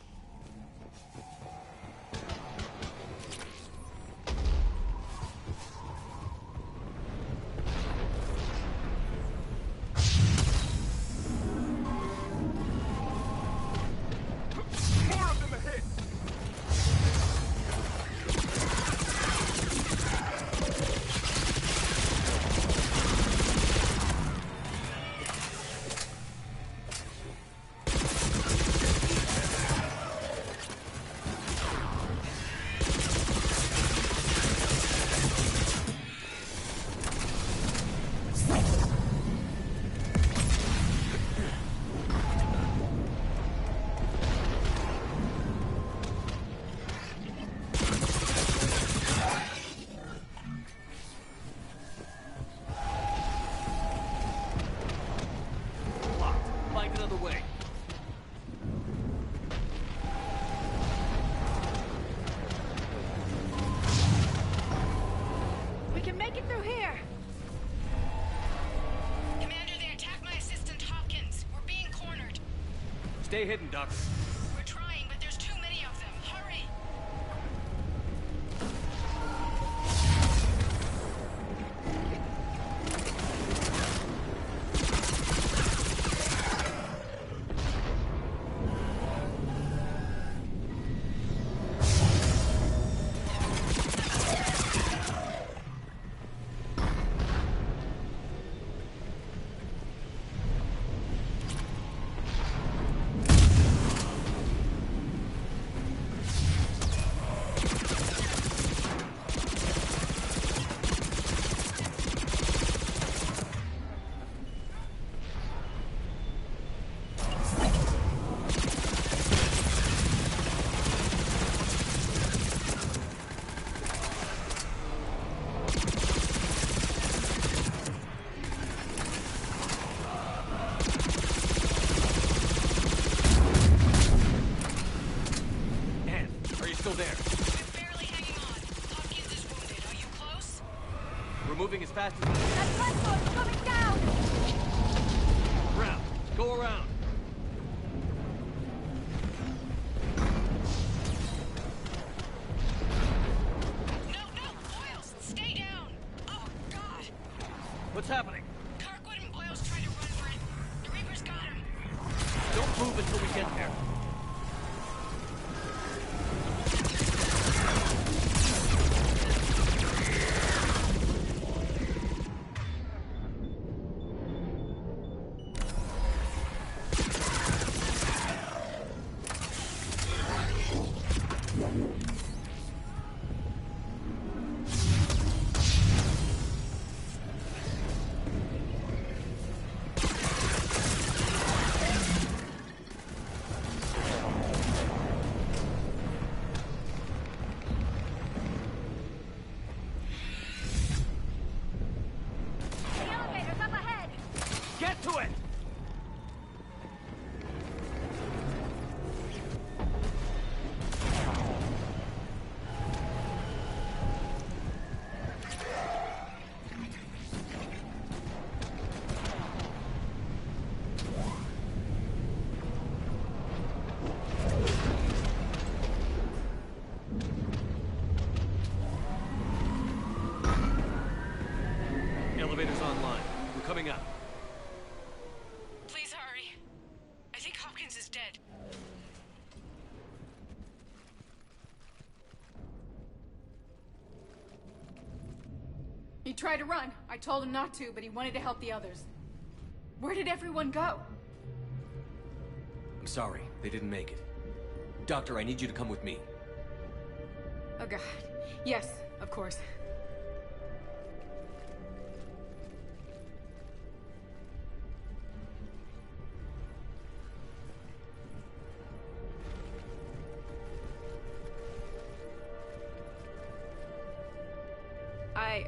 More of them ahead. Stay hidden, Doctor. We're trying, but there's too many of them. Hurry! Still there. We're barely hanging on. Hopkins is wounded. Are you close? We're moving as fast as we can. That platform's coming down! Around. Go around. No! Boyles! Stay down! Oh, God! What's happening? Kirkwood and Boyles tried to run for it. The Reapers got him. Don't move until we get there. Elevator's online. We're coming up. Please hurry. I think Hopkins is dead. He tried to run. I told him not to, but he wanted to help the others. Where did everyone go? I'm sorry. They didn't make it. Doctor, I need you to come with me. Oh, God. Yes, of course. I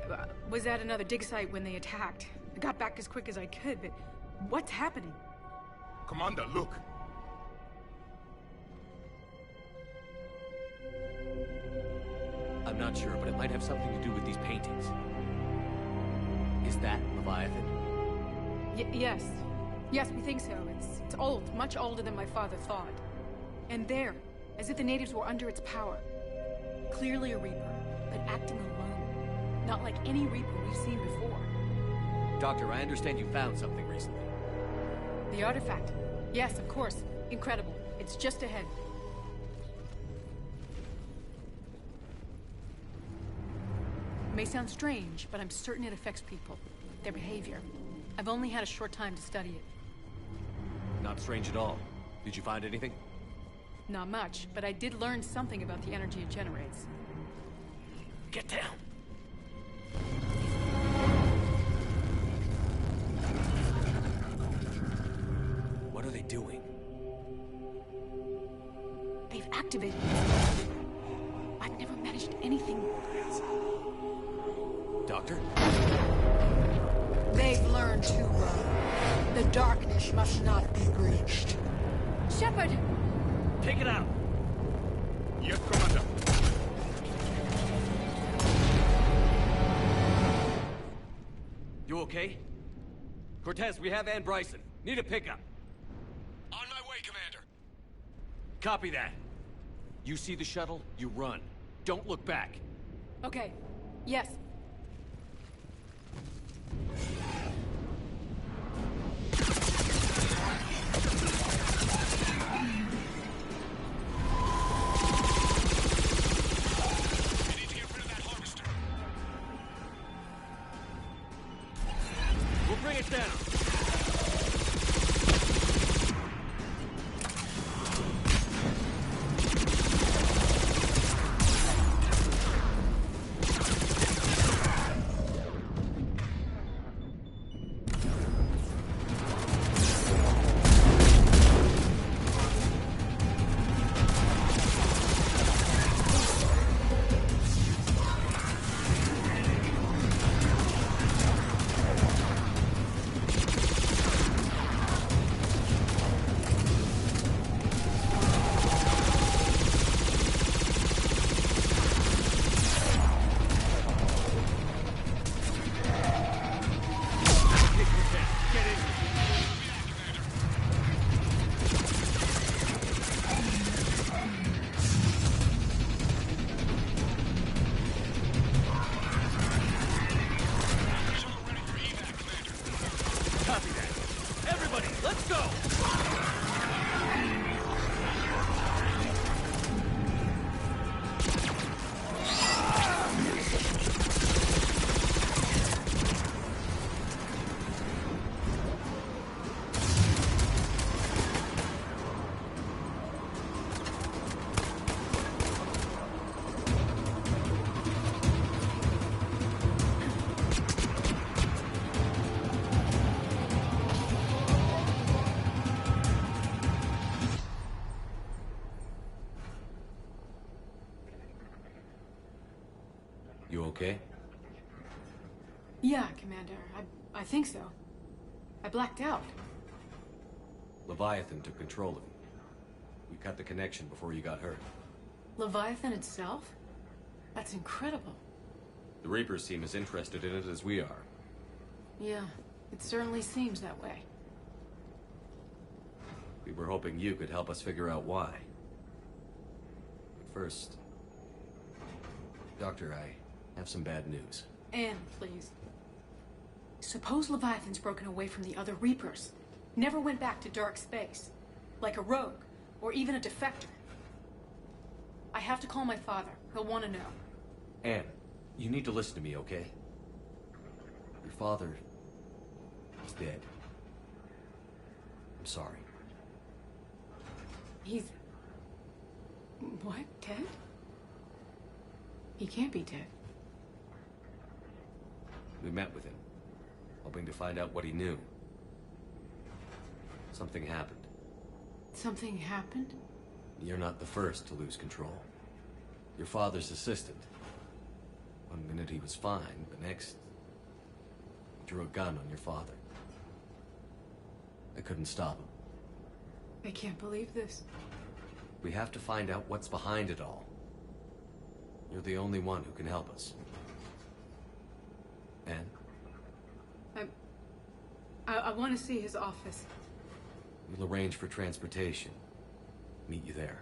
was at another dig site when they attacked. I got back as quick as I could, but what's happening? Commander, look. I'm not sure, but it might have something to do with these paintings. Is that Leviathan? Yes. Yes, we think so. It's old, much older than my father thought. And there, as if the natives were under its power. Clearly a Reaper, but acting alone. Not like any Reaper we've seen before. Doctor, I understand you found something recently. The artifact. Yes, of course. Incredible. It's just ahead. It may sound strange, but I'm certain it affects people. Their behavior. I've only had a short time to study it. Not strange at all. Did you find anything? Not much, but I did learn something about the energy it generates. Get down! What are they doing? They've activated it. I've never managed anything. Doctor? They've learned to run. The darkness must not be breached. Shepard! Take it out! Yes, Commander. You okay? Cortez, we have Ann Bryson. Need a pickup. On my way, Commander. Copy that. You see the shuttle, you run. Don't look back. Okay. Yes. We'll bring it down. You okay? Yeah, Commander. I think so. I blacked out. Leviathan took control of you. We cut the connection before you got hurt. Leviathan itself? That's incredible. The Reapers seem as interested in it as we are. Yeah, it certainly seems that way. We were hoping you could help us figure out why. But first... Doctor, I have some bad news. Anne, please. Suppose Leviathan's broken away from the other Reapers. Never went back to dark space. Like a rogue, or even a defector. I have to call my father. He'll want to know. Anne, you need to listen to me, okay? Your father... is dead. I'm sorry. He's... What? Dead? He can't be dead. We met with him, hoping to find out what he knew. Something happened. Something happened? You're not the first to lose control. Your father's assistant. One minute he was fine, the next... he drew a gun on your father. I couldn't stop him. I can't believe this. We have to find out what's behind it all. You're the only one who can help us. Anne? I want to see his office. We'll arrange for transportation. Meet you there.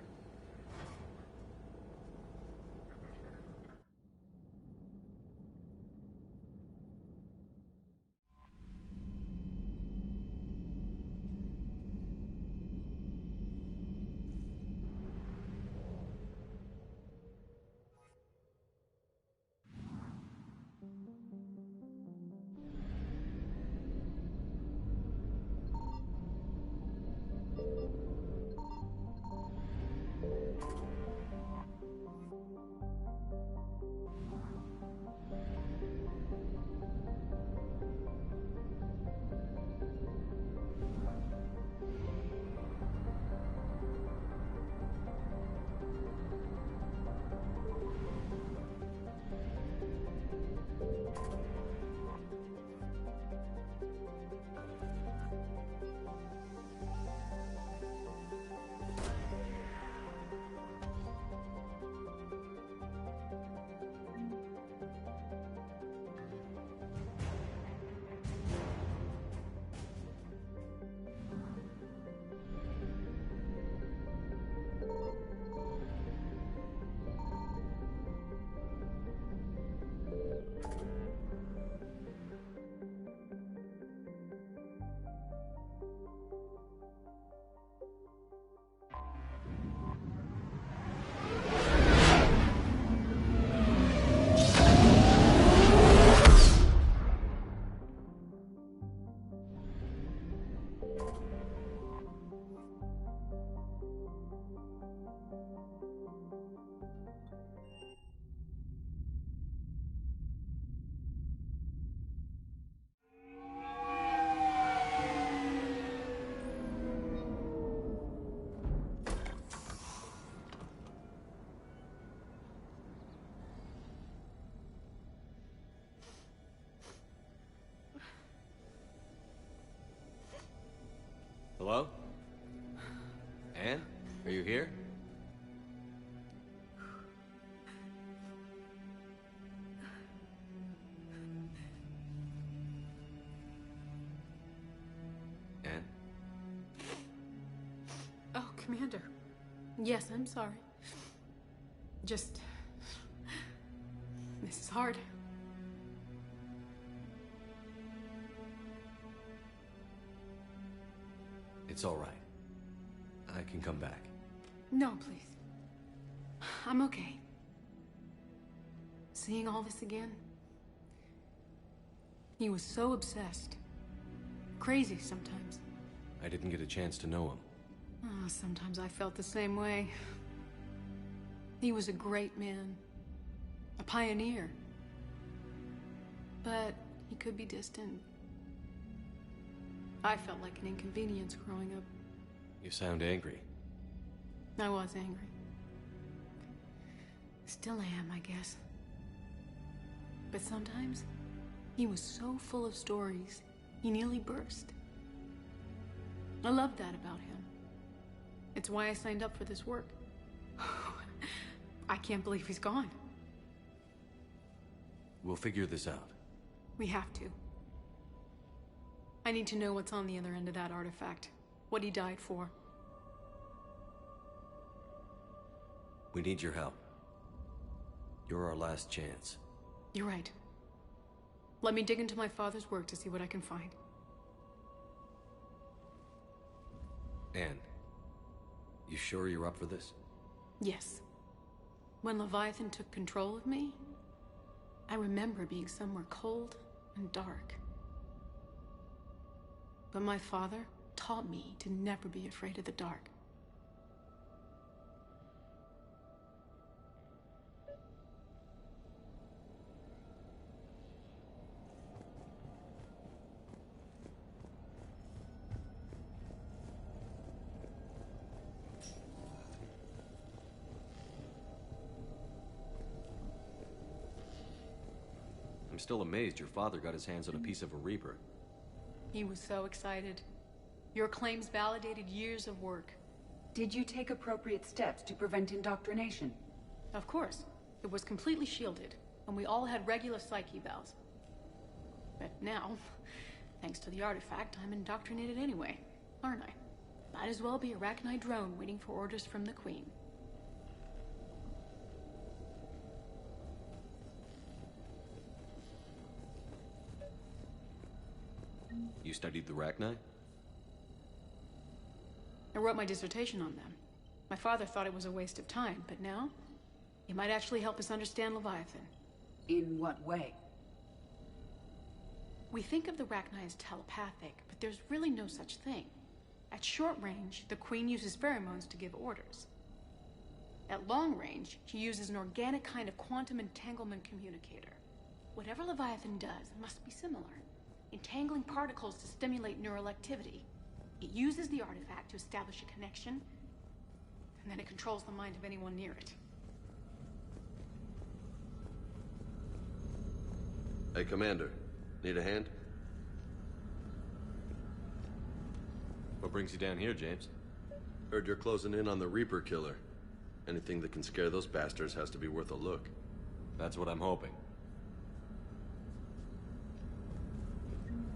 Hello? Anne? Are you here? Anne? Oh, Commander. Yes, I'm sorry. Just... This is hard. It's all right. I can come back. No, please. I'm okay. Seeing all this again? He was so obsessed. Crazy sometimes. I didn't get a chance to know him. Oh, sometimes I felt the same way. He was a great man. A pioneer. But he could be distant. I felt like an inconvenience growing up. You sound angry. I was angry. Still am, I guess. But sometimes, he was so full of stories, he nearly burst. I loved that about him. It's why I signed up for this work. I can't believe he's gone. We'll figure this out. We have to. I need to know what's on the other end of that artifact. What he died for. We need your help. You're our last chance. You're right. Let me dig into my father's work to see what I can find. Anne, you sure you're up for this? Yes. When Leviathan took control of me, I remember being somewhere cold and dark. But my father taught me to never be afraid of the dark. I'm still amazed your father got his hands on a piece of a Reaper. He was so excited. Your claims validated years of work. Did you take appropriate steps to prevent indoctrination? Of course. It was completely shielded, and we all had regular psych evals. But now, thanks to the artifact, I'm indoctrinated anyway, aren't I? Might as well be a Arachnite drone waiting for orders from the Queen. You studied the Arachnite? I wrote my dissertation on them. My father thought it was a waste of time, but now, it might actually help us understand Leviathan. In what way? We think of the Arachnite as telepathic, but there's really no such thing. At short range, the Queen uses pheromones to give orders. At long range, she uses an organic kind of quantum entanglement communicator. Whatever Leviathan does must be similar. Entangling particles to stimulate neural activity. It uses the artifact to establish a connection, and then it controls the mind of anyone near it. Hey, Commander. Need a hand? What brings you down here, James? Heard you're closing in on the Reaper killer. Anything that can scare those bastards has to be worth a look. That's what I'm hoping.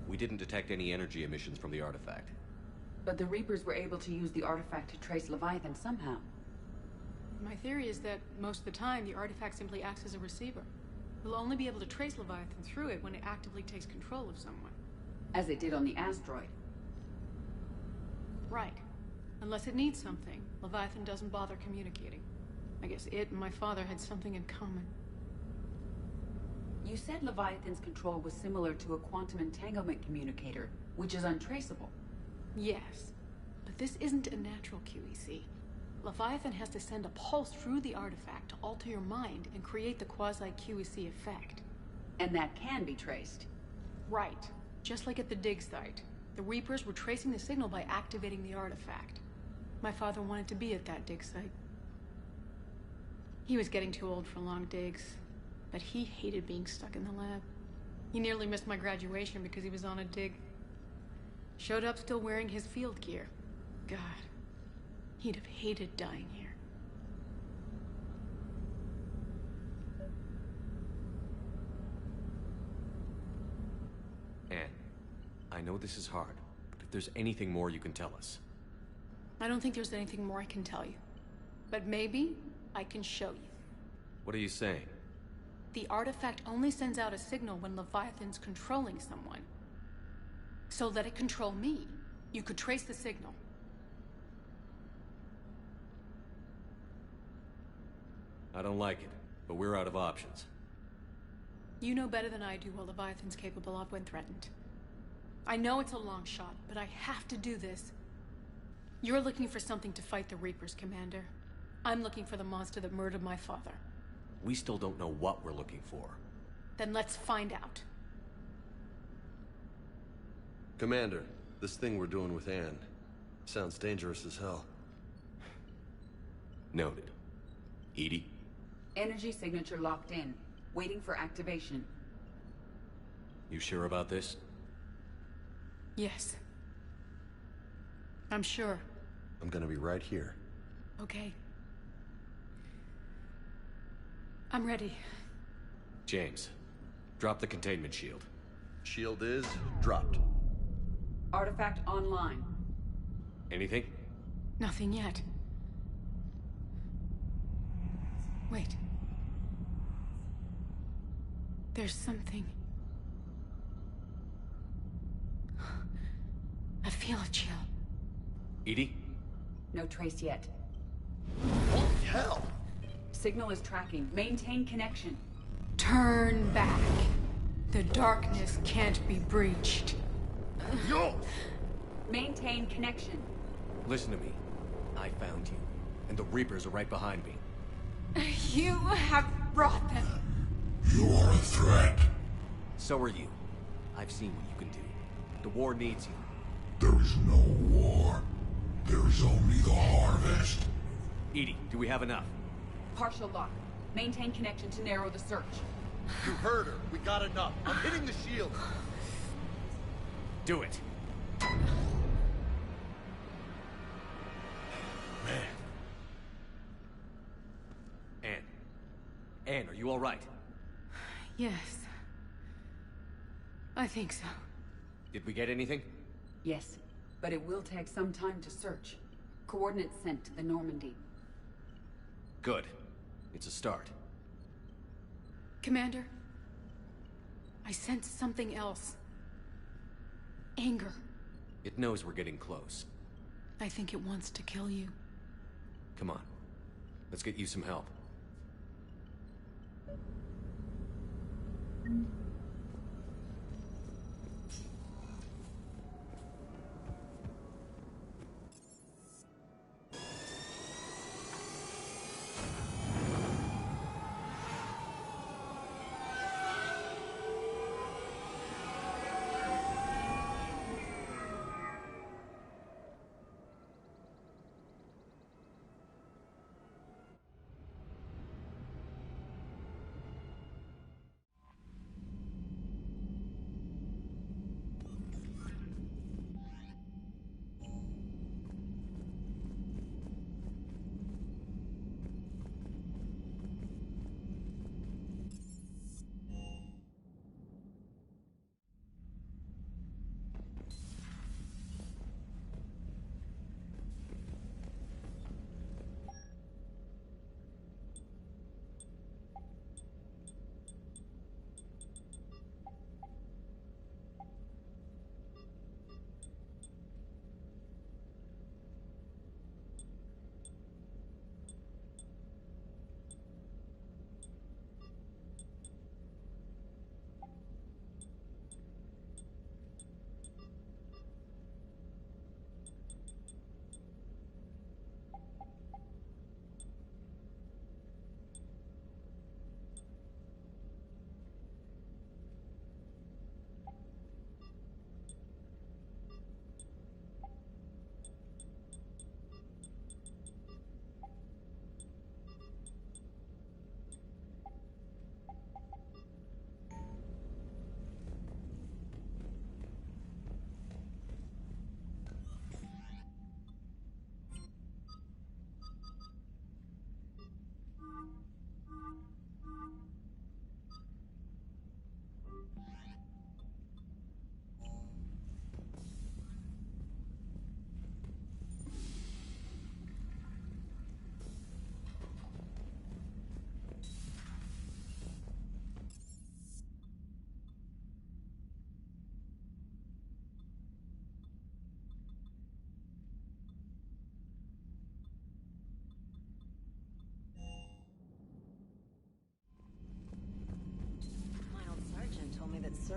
We didn't detect any energy emissions from the artifact. But the Reapers were able to use the artifact to trace Leviathan somehow. My theory is that most of the time, the artifact simply acts as a receiver. We'll only be able to trace Leviathan through it when it actively takes control of someone. As it did on the asteroid. Right. Unless it needs something, Leviathan doesn't bother communicating. I guess it and my father had something in common. You said Leviathan's control was similar to a quantum entanglement communicator, which is untraceable. Yes, but this isn't a natural QEC. Leviathan has to send a pulse through the artifact to alter your mind and create the quasi-QEC effect. And that can be traced. Right. Just like at the dig site. The Reapers were tracing the signal by activating the artifact. My father wanted to be at that dig site. He was getting too old for long digs, but he hated being stuck in the lab. He nearly missed my graduation because he was on a dig. Showed up still wearing his field gear, God. He'd have hated dying here. Anne, I know this is hard, but if there's anything more you can tell us. I don't think there's anything more I can tell you. But maybe I can show you. What are you saying? The artifact only sends out a signal when Leviathan's controlling someone. So let it control me. You could trace the signal. I don't like it, but we're out of options. You know better than I do what Leviathan's capable of when threatened. I know it's a long shot, but I have to do this. You're looking for something to fight the Reapers, Commander. I'm looking for the monster that murdered my father. We still don't know what we're looking for. Then let's find out. Commander, this thing we're doing with Anne sounds dangerous as hell. Noted. Edie? Energy signature locked in. Waiting for activation. You sure about this? Yes. I'm sure. I'm gonna be right here. Okay. I'm ready. James, drop the containment shield. Shield is dropped. Artifact online. Anything? Nothing yet. Wait. There's something. I feel a chill. Edie? No trace yet. Holy hell! Signal is tracking. Maintain connection. Turn back. The darkness can't be breached. Yo! Maintain connection. Listen to me. I found you, and the Reapers are right behind me. You have brought them. You are a threat. So are you. I've seen what you can do. The war needs you. There is no war. There is only the harvest. Edie, do we have enough? Partial lock. Maintain connection to narrow the search. You heard her. We got enough. I'm hitting the shield. Do it. Man. Anne, are you all right? Yes. I think so. Did we get anything? Yes, but it will take some time to search. Coordinates sent to the Normandy. Good. It's a start. Commander, I sense something else. Anger. It knows we're getting close. I think it wants to kill you. Come on. Let's get you some help.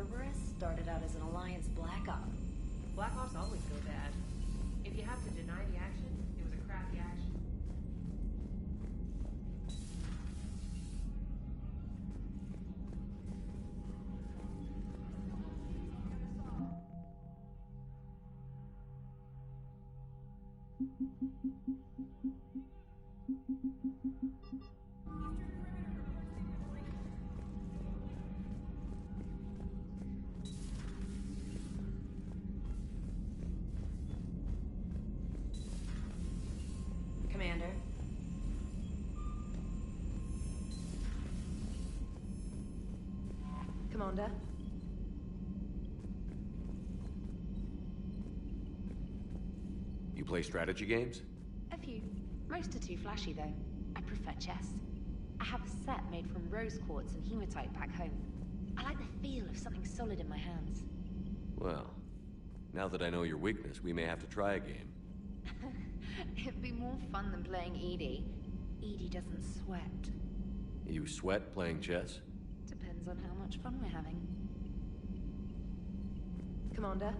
Cerberus started out as an Alliance Black Op. Black Ops always go bad. If you have to deny the action, it was a crappy action. Commander. Commander. You play strategy games? A few. Most are too flashy, though. I prefer chess. I have a set made from rose quartz and hematite back home. I like the feel of something solid in my hands. Well, now that I know your weakness, we may have to try a game. It'd be more fun than playing Edie. Edie doesn't sweat. You sweat playing chess? Depends on how much fun we're having. Commander.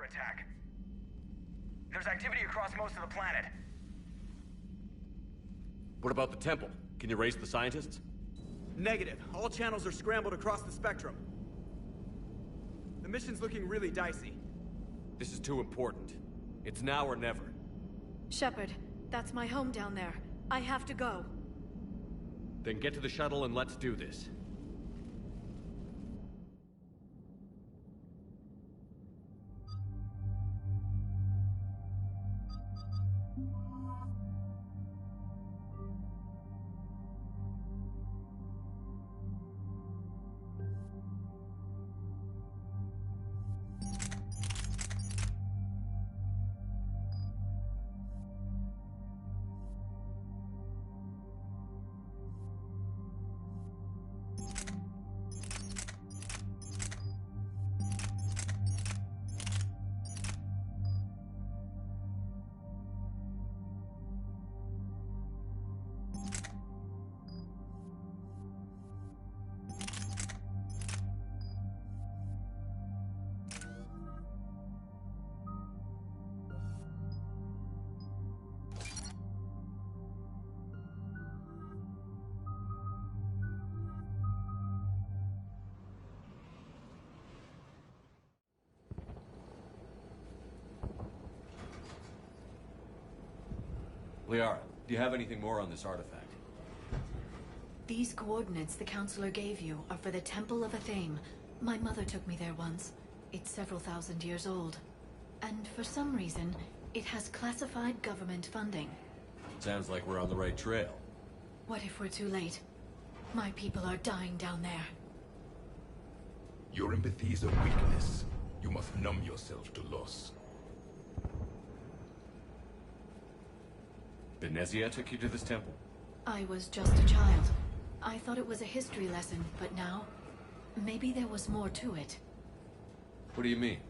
Attack. There's activity across most of the planet. What about the temple? Can you raise the scientists? Negative. All channels are scrambled across the spectrum. The mission's looking really dicey. This is too important. It's now or never. Shepard, that's my home down there. I have to go. Then get to the shuttle and let's do this. Liara, do you have anything more on this artifact? These coordinates the Counselor gave you are for the Temple of Athame. My mother took me there once. It's several thousand years old. And for some reason, it has classified government funding. Sounds like we're on the right trail. What if we're too late? My people are dying down there. Your empathy is a weakness. You must numb yourself to loss. Benezia took you to this temple? I was just a child. I thought it was a history lesson, but now, maybe there was more to it. What do you mean?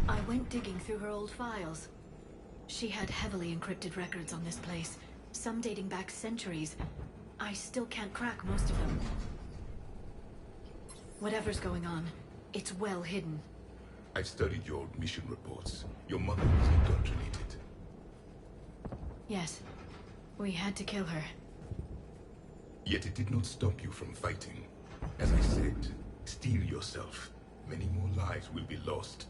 I went digging through her old files. She had heavily encrypted records on this place, some dating back centuries. I still can't crack most of them. Whatever's going on, it's well hidden. I've studied your mission reports. Your mother was indoctrinated. Yes. We had to kill her. Yet it did not stop you from fighting. As I said, steel yourself. Many more lives will be lost.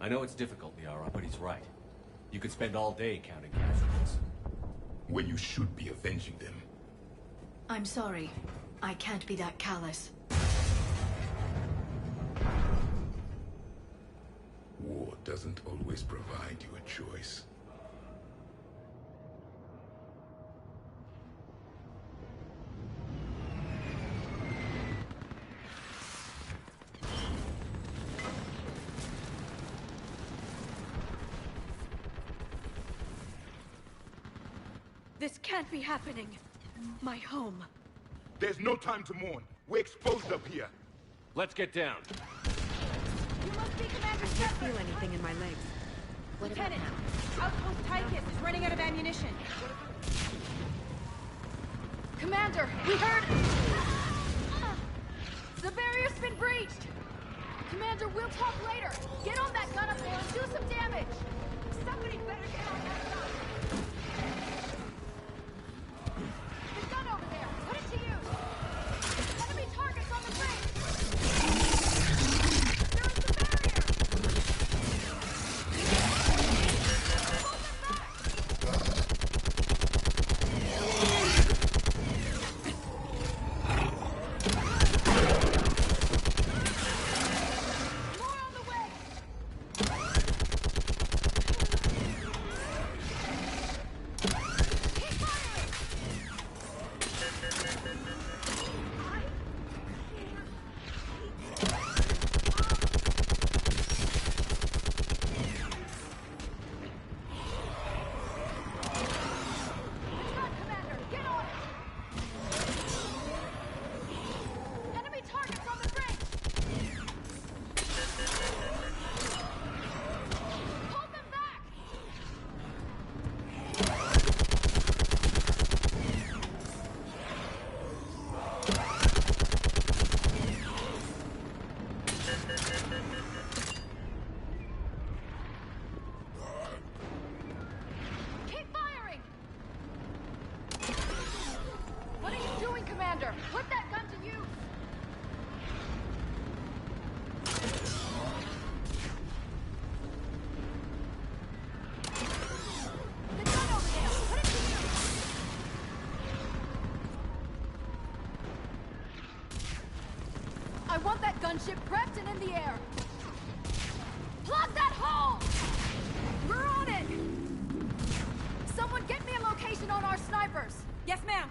I know it's difficult, Liara, but he's right. You could spend all day counting casualties. When you should be avenging them. I'm sorry. I can't be that callous. War doesn't always provide you a choice. This can't be happening. My home. There's no time to mourn. We're exposed up here. Let's get down. You must be Commander I can't feel anything in my legs. What about Lieutenant, now? Outpost Tychus is running out of ammunition. Commander, we heard... The barrier's been breached! Commander, we'll talk later. Get on that gun up there and do some damage! Somebody better get on that gun! The gun over there! Put it to use! Enemy targets on the bridge! There is the barrier! Put that gun to use! The gun over there! Put it to use! I want that gunship prepped and in the air! Plug that hole! We're on it! Someone get me a location on our snipers! Yes, ma'am!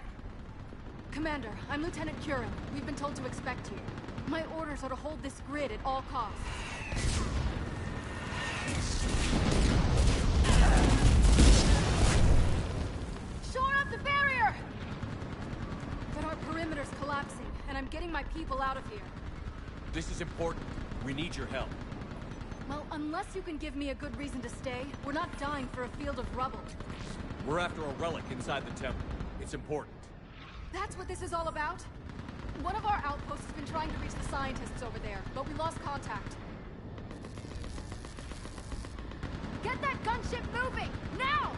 Commander, I'm Lieutenant Curran. We've been told to expect you. My orders are to hold this grid at all costs. Shore up the barrier! But our perimeter's collapsing, and I'm getting my people out of here. This is important. We need your help. Well, unless you can give me a good reason to stay, we're not dying for a field of rubble. We're after a relic inside the temple. It's important. That's what this is all about? One of our outposts has been trying to reach the scientists over there, but we lost contact. Get that gunship moving! Now!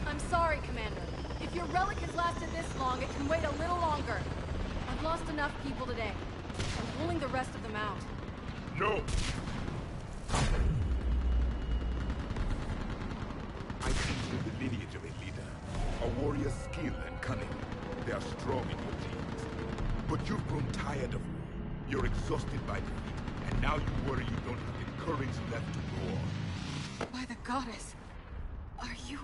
I'm sorry, Commander. If your relic has lasted this long, it can wait a little longer. I've lost enough people today. I'm pulling the rest of them out. No! I see the lineage of a leader. A warrior's skill and cunning. They are strong in your genes. But you've grown tired of war. You're exhausted by defeat, and now you worry you don't have the courage left to go on. By the goddess, are you...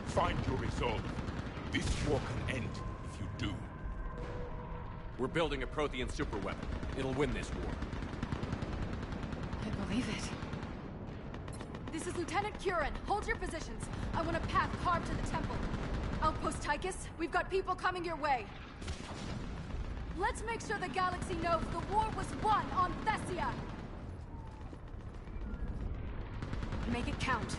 Find your resolve. This war can end if you do. We're building a Prothean superweapon. It'll win this war. I believe it. This is Lieutenant Curran. Hold your positions. I want a path carved to the temple. Outpost Tychus, we've got people coming your way. Let's make sure the galaxy knows the war was won on Thessia. Make it count.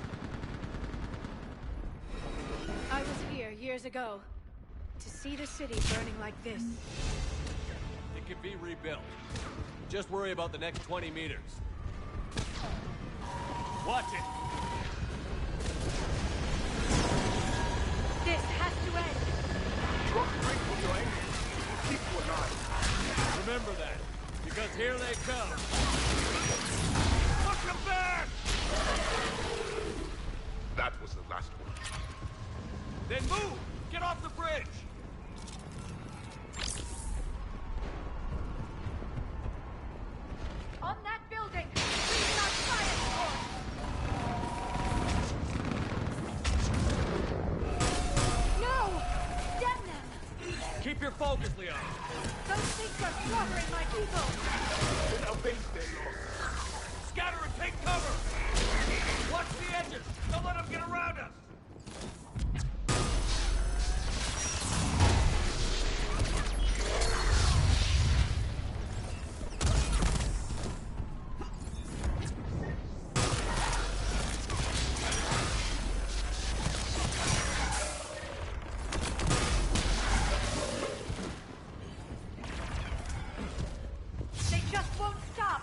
I was here years ago. To see the city burning like this. It can be rebuilt. Just worry about the next 20 meters. Watch it! This has to end! Drop drink with your aim. Keep you alive. Remember that, because here they come. Look them back! That was the last one. Then move! Get off the bridge! On that building! Please not fire! No! Damn them! Keep your focus, Leon! Those things are slaughtering my people! In our base, they lost. Scatter and take cover! Watch the edges! Don't let them get around us! They just won't stop!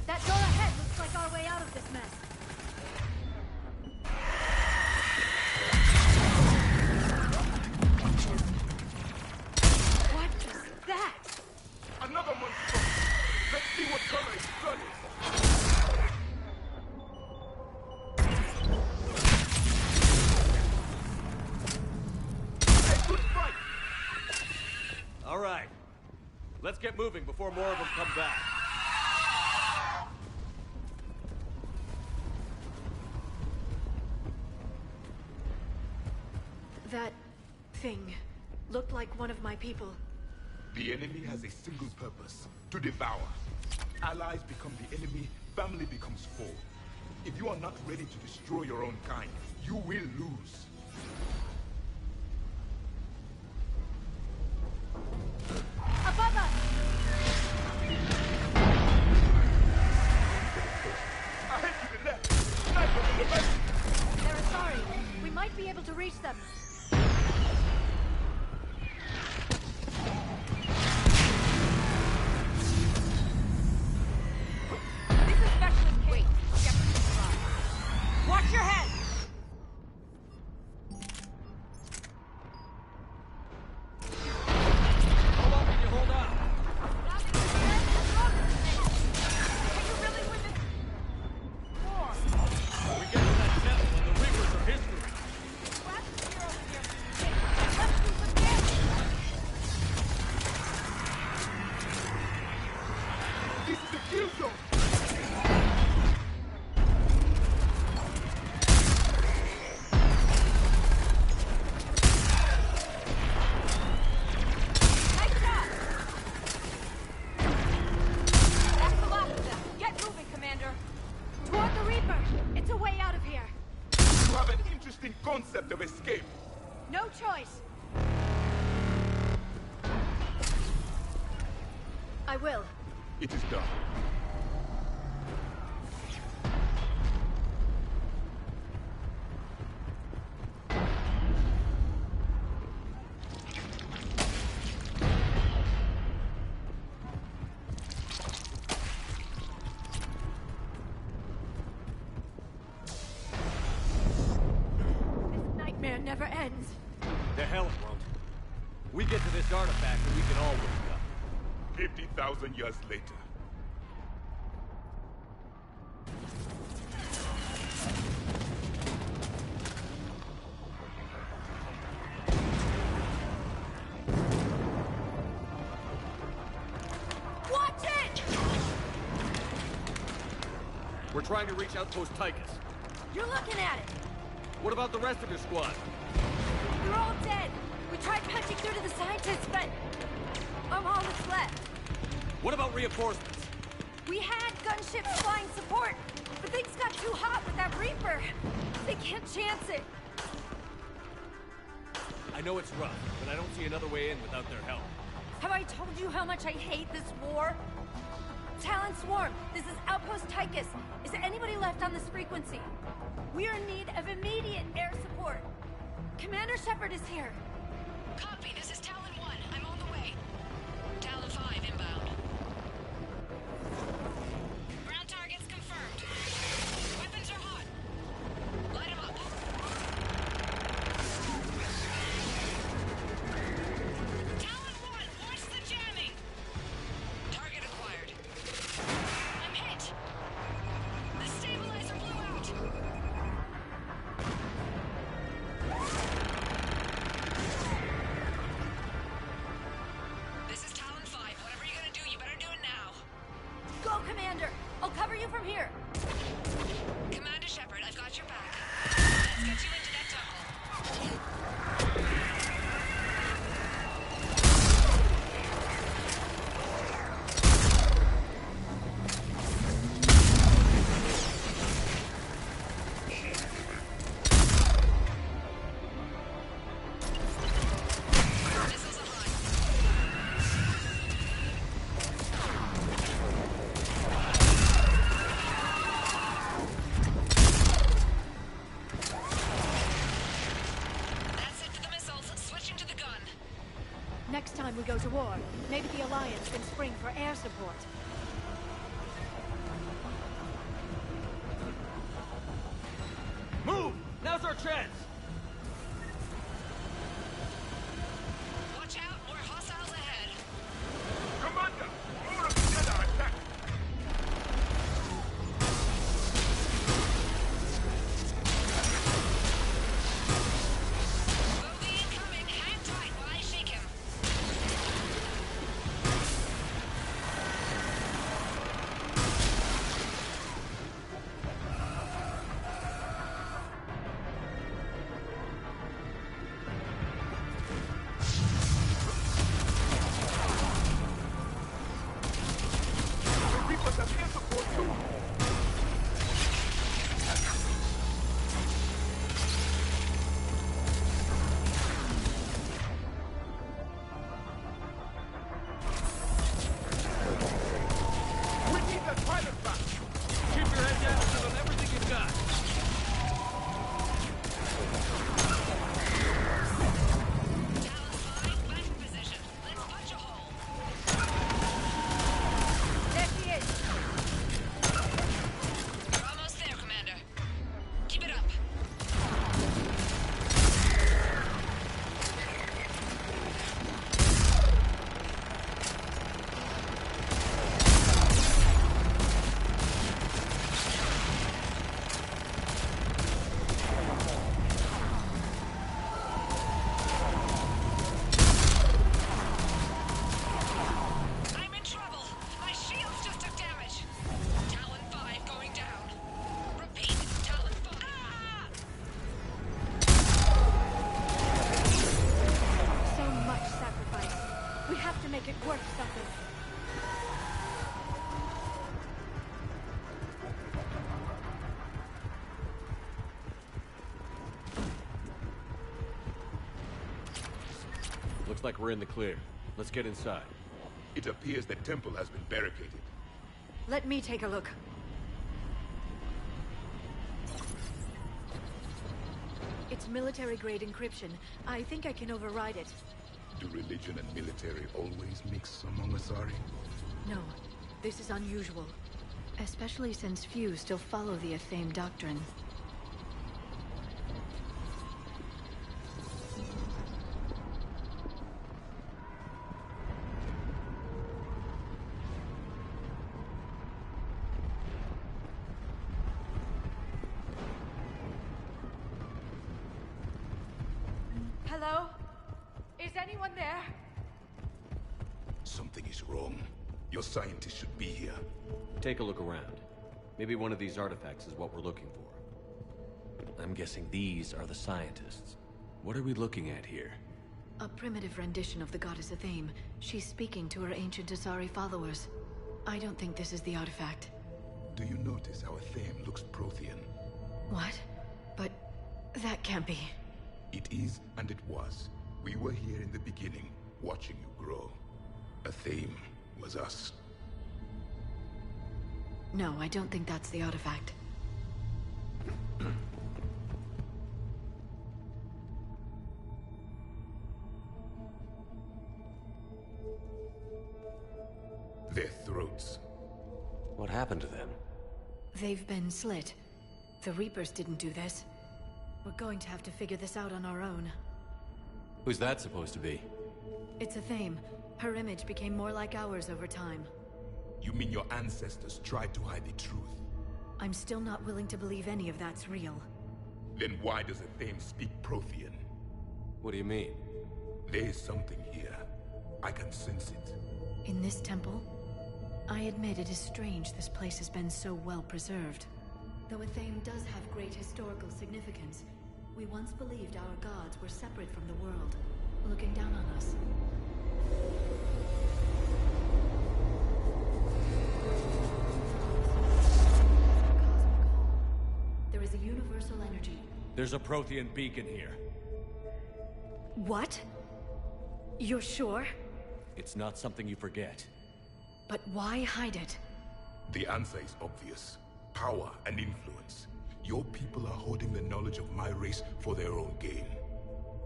That door ahead looks like our way out of this mess. What is that? Another monster! Let's see what color his blood is! Hey, good fight! All right. Let's get moving before more of them come back. That thing looked like one of my people. The enemy has a single purpose, to devour. Allies become the enemy, family becomes foe. If you are not ready to destroy your own kind, you will lose. Above us! Ahead to the left! Sniper to the left! They're sorry. We might be able to reach them. This is Specialist Kate. Watch your head! How long can you hold out? Can you really win this? More. We get to that temple and the Reapers are history. Let's do some damage! This is the kill zone! Nice shot! That's the last of them. Get moving, Commander. Toward the Reaper. It's a way out of here. You have an interesting concept of escape. No choice. I will. It is done. This nightmare never ends. The hell it won't. We get to this artifact and we can all wake up. 50,000 years later. Watch it! trying to reach Outpost Tychus. You're looking at it! What about the rest of your squad? They're all dead! We tried punching through to the scientists, but... I'm all that's left. What about reinforcements? We had gunships flying support, but things got too hot with that Reaper. They can't chance it. I know it's rough, but I don't see another way in without their help. Have I told you how much I hate this war? Talon Swarm, this is Outpost Tychus. Is there anybody left on this frequency? We are in need of immediate air support. Commander Shepard is here. Copy, this is Talon 1. I'm on the way. Talon 5 inbound. Ground targets confirmed. Weapons are hot. Light 'em up. Talon 1, watch the jamming! Target acquired. I'm hit! The stabilizer blew out! This is Talon 5. Whatever you're gonna do, you better do it now. Go, Commander! I'll cover you from here. Commander Shepard, I've got your back. Let's get you into that tunnel. Missiles are hot. That's it for the missiles. Switching to the gun. Next time we go to war, maybe the Alliance can spring for air support. Move! Now's our chance! Watch out, more hostiles ahead. Commander, all of together attack! Bogey incoming. Hang tight while I shake him. The Reapers have air support too! We need that pilot back! Keep your head down and give them everything you've got! Talon 5, back in position. Let's punch a hole. There she is. We're almost there, Commander. Keep it up. I'm in trouble. My shields just took damage. Talon 5 going down. Repeat, Talon 5. Ah! So much sacrifice. We have to make it worth something. Looks like we're in the clear. Let's get inside. It appears the temple has been barricaded. Let me take a look. It's military-grade encryption. I think I can override it. Do religion and military always mix among Asari? No, this is unusual. Especially since few still follow the Athame doctrine. Hello? Is anyone there? Something is wrong. Your scientists should be here. Take a look around. Maybe one of these artifacts is what we're looking for. I'm guessing these are the scientists. What are we looking at here? A primitive rendition of the goddess Athame. She's speaking to her ancient Asari followers. I don't think this is the artifact. Do you notice how Athame looks Prothean? What? But that can't be. It is, and it was. We were here in the beginning, watching you grow. Athame was us. No, I don't think that's the artifact. Their throats. What happened to them? They've been slit. The Reapers didn't do this. We're going to have to figure this out on our own. Who's that supposed to be? It's Athame. Her image became more like ours over time. You mean your ancestors tried to hide the truth? I'm still not willing to believe any of that's real. Then why does Athame speak Prothean? What do you mean? There is something here. I can sense it. In this temple? I admit it is strange this place has been so well preserved. Though Athame does have great historical significance, we once believed our gods were separate from the world, looking down on us. There is a universal energy. There's a Prothean beacon here. What? You're sure? It's not something you forget. But why hide it? The answer is obvious. Power and influence. Your people are holding the knowledge of my race for their own gain.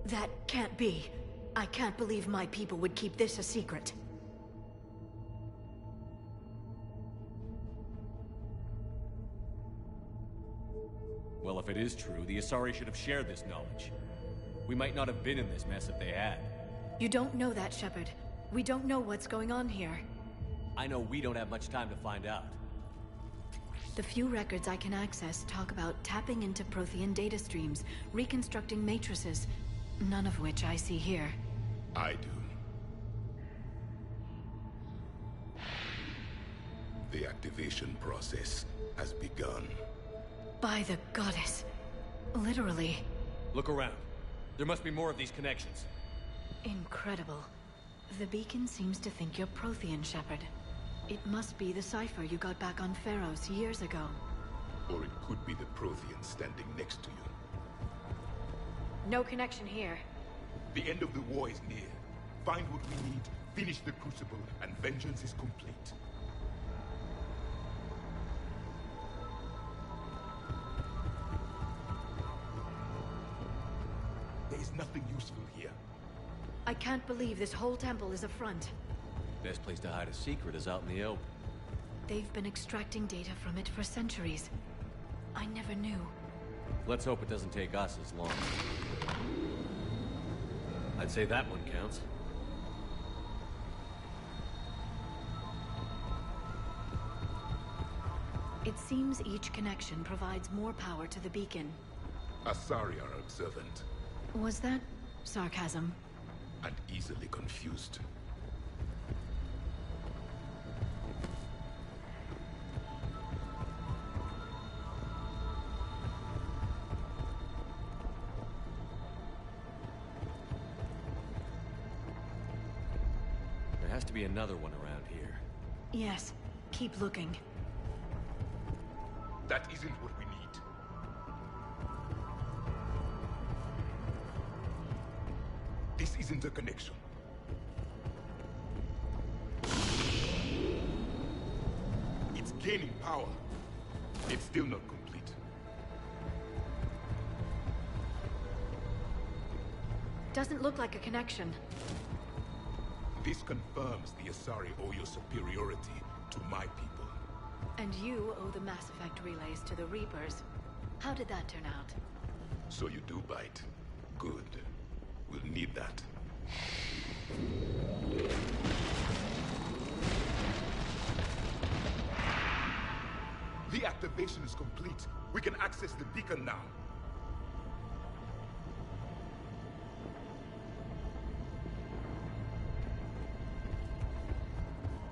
That can't be. I can't believe my people would keep this a secret. Well, if it is true, the Asari should have shared this knowledge. We might not have been in this mess if they had. You don't know that, Shepard. We don't know what's going on here. I know we don't have much time to find out. The few records I can access talk about tapping into Prothean data streams, reconstructing matrices, none of which I see here. I do. The activation process has begun. By the goddess. Literally. Look around. There must be more of these connections. Incredible. The beacon seems to think you're Prothean, Shepard. It must be the cipher you got back on Pharos years ago. Or it could be the Prothean standing next to you. No connection here. The end of the war is near. Find what we need, finish the Crucible, and vengeance is complete. There is nothing useful here. I can't believe this whole temple is a front. Best place to hide a secret is out in the open. They've been extracting data from it for centuries. I never knew. Let's hope it doesn't take us as long. I'd say that one counts. It seems each connection provides more power to the beacon. Asari are observant. Was that sarcasm? And easily confused. There has to be another one around here. Yes. Keep looking. That isn't what we need. This isn't a connection. It's gaining power. It's still not complete. Doesn't look like a connection. This confirms the Asari owe your superiority to my people. And you owe the Mass Effect relays to the Reapers. How did that turn out? So you do bite. Good. We'll need that. The activation is complete. We can access the beacon now.